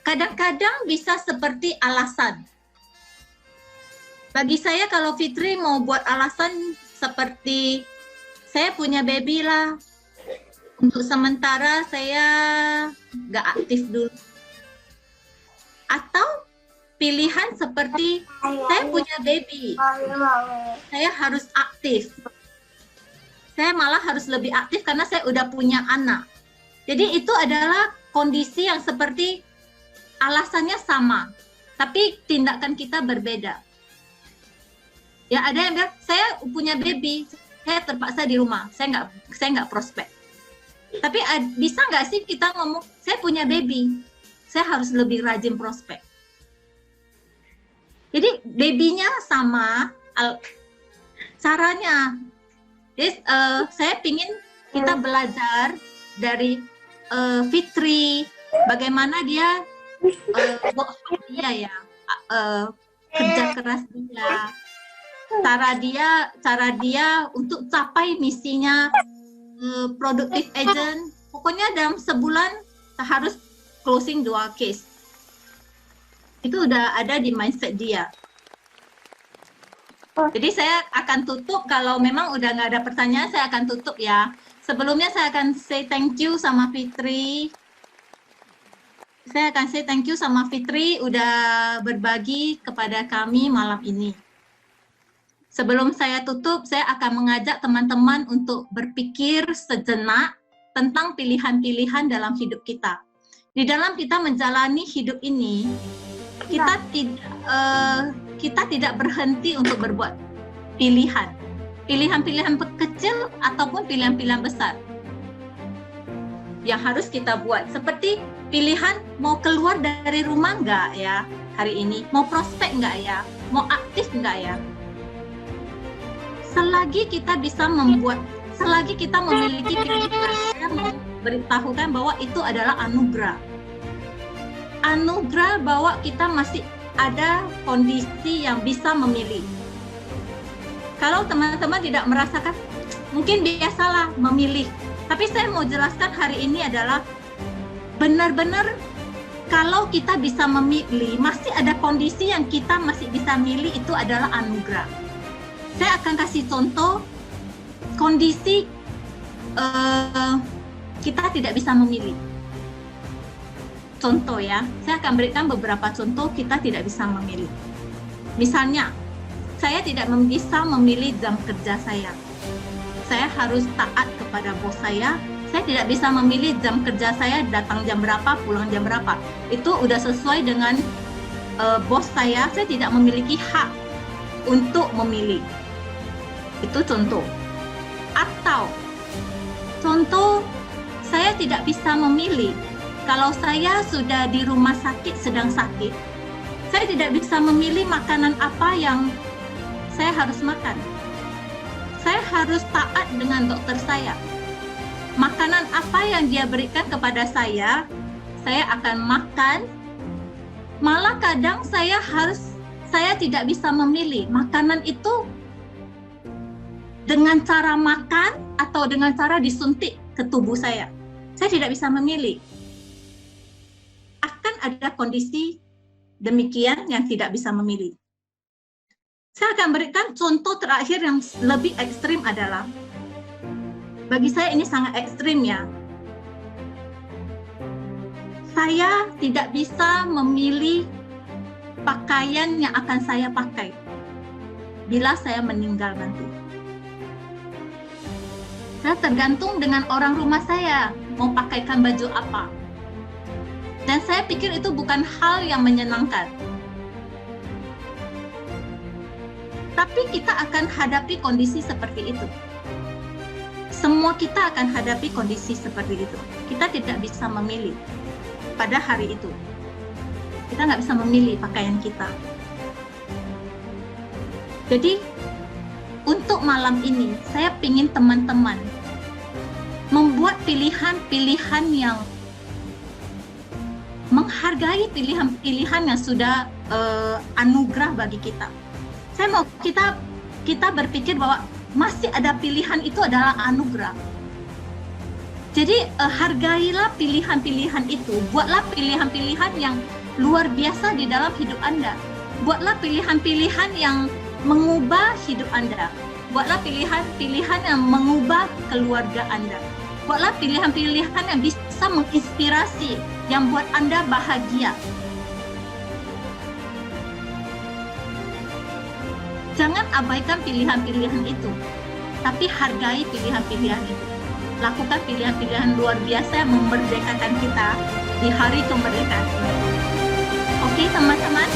Speaker 2: kadang-kadang bisa seperti alasan. Bagi saya kalau Fitri mau buat alasan seperti saya punya baby lah, untuk sementara saya nggak aktif dulu. Atau pilihan seperti saya punya baby, saya harus aktif. Saya malah harus lebih aktif karena saya udah punya anak. Jadi itu adalah kondisi yang seperti alasannya sama, tapi tindakan kita berbeda. Ya ada yang bilang, saya punya baby, saya terpaksa di rumah, saya nggak prospek. Tapi bisa nggak sih kita ngomong, saya punya baby, saya harus lebih rajin prospek. Jadi babynya sama, caranya. Jadi saya pingin kita belajar dari Fitri, bagaimana dia dia ya kerja keras dia, cara dia untuk capai misinya productive agent. Pokoknya dalam sebulan harus closing 2 case. Itu udah ada di mindset dia. Jadi saya akan tutup, kalau memang udah nggak ada pertanyaan saya akan tutup ya. Sebelumnya saya akan say thank you sama Fitri. Saya akan say thank you sama Fitri udah berbagi kepada kami malam ini. Sebelum saya tutup, saya akan mengajak teman-teman untuk berpikir sejenak tentang pilihan-pilihan dalam hidup kita. Di dalam kita menjalani hidup ini, kita tidak berhenti untuk berbuat pilihan. Pilihan-pilihan kecil ataupun pilihan-pilihan besar yang harus kita buat. Seperti pilihan mau keluar dari rumah nggak ya hari ini? Mau prospek nggak ya? Mau aktif nggak ya? Selagi kita bisa selagi kita memiliki pilihan, saya memberitahukan bahwa itu adalah anugerah. Anugerah bahwa kita masih ada kondisi yang bisa memilih. Kalau teman-teman tidak merasakan, mungkin biasalah memilih. Tapi saya mau jelaskan hari ini adalah benar-benar kalau kita bisa memilih, masih ada kondisi yang kita masih bisa milih, itu adalah anugerah. Saya akan kasih contoh kondisi kita tidak bisa memilih. Contoh ya, saya akan berikan beberapa contoh kita tidak bisa memilih. Misalnya, saya tidak bisa memilih jam kerja saya. Saya harus taat kepada bos saya Saya tidak bisa memilih jam kerja saya datang jam berapa, pulang jam berapa. Itu udah sesuai dengan bos saya tidak memiliki hak untuk memilih. Itu contoh. Atau contoh, saya tidak bisa memilih. Kalau saya sudah di rumah sakit, sedang sakit, saya tidak bisa memilih makanan apa yang saya harus makan. Saya harus taat dengan dokter saya. Makanan apa yang dia berikan kepada saya akan makan. Malah kadang saya tidak bisa memilih makanan itu dengan cara makan atau dengan cara disuntik ke tubuh saya. Saya tidak bisa memilih. Akan ada kondisi demikian yang tidak bisa memilih. Saya akan berikan contoh terakhir yang lebih ekstrim adalah, bagi saya ini sangat ekstrim ya. Saya tidak bisa memilih pakaian yang akan saya pakai bila saya meninggal nanti. Saya tergantung dengan orang rumah saya mau pakaikan baju apa. Dan saya pikir itu bukan hal yang menyenangkan. Tapi kita akan hadapi kondisi seperti itu. Semua kita akan hadapi kondisi seperti itu. Kita tidak bisa memilih pada hari itu. Kita nggak bisa memilih pakaian kita. Jadi, untuk malam ini, saya ingin teman-teman membuat pilihan-pilihan yang menghargai pilihan-pilihan yang sudah anugerah bagi kita. Saya mau kita berpikir bahwa masih ada pilihan itu adalah anugerah. Jadi hargailah pilihan-pilihan itu, buatlah pilihan-pilihan yang luar biasa di dalam hidup Anda. Buatlah pilihan-pilihan yang mengubah hidup Anda. Buatlah pilihan-pilihan yang mengubah keluarga Anda. Buatlah pilihan-pilihan yang bisa menginspirasi, yang buat Anda bahagia. Jangan abaikan pilihan-pilihan itu, tapi hargai pilihan-pilihan itu. Lakukan pilihan-pilihan luar biasa yang memerdekakan kita di hari kemerdekaan. Oke teman-teman,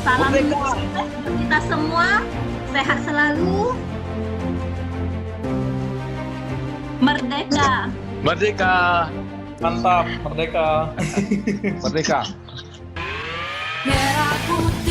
Speaker 2: salam sukses untuk kita semua, sehat selalu, merdeka.
Speaker 4: Merdeka.
Speaker 5: Mantap, merdeka.
Speaker 4: Merdeka.
Speaker 1: Merah putih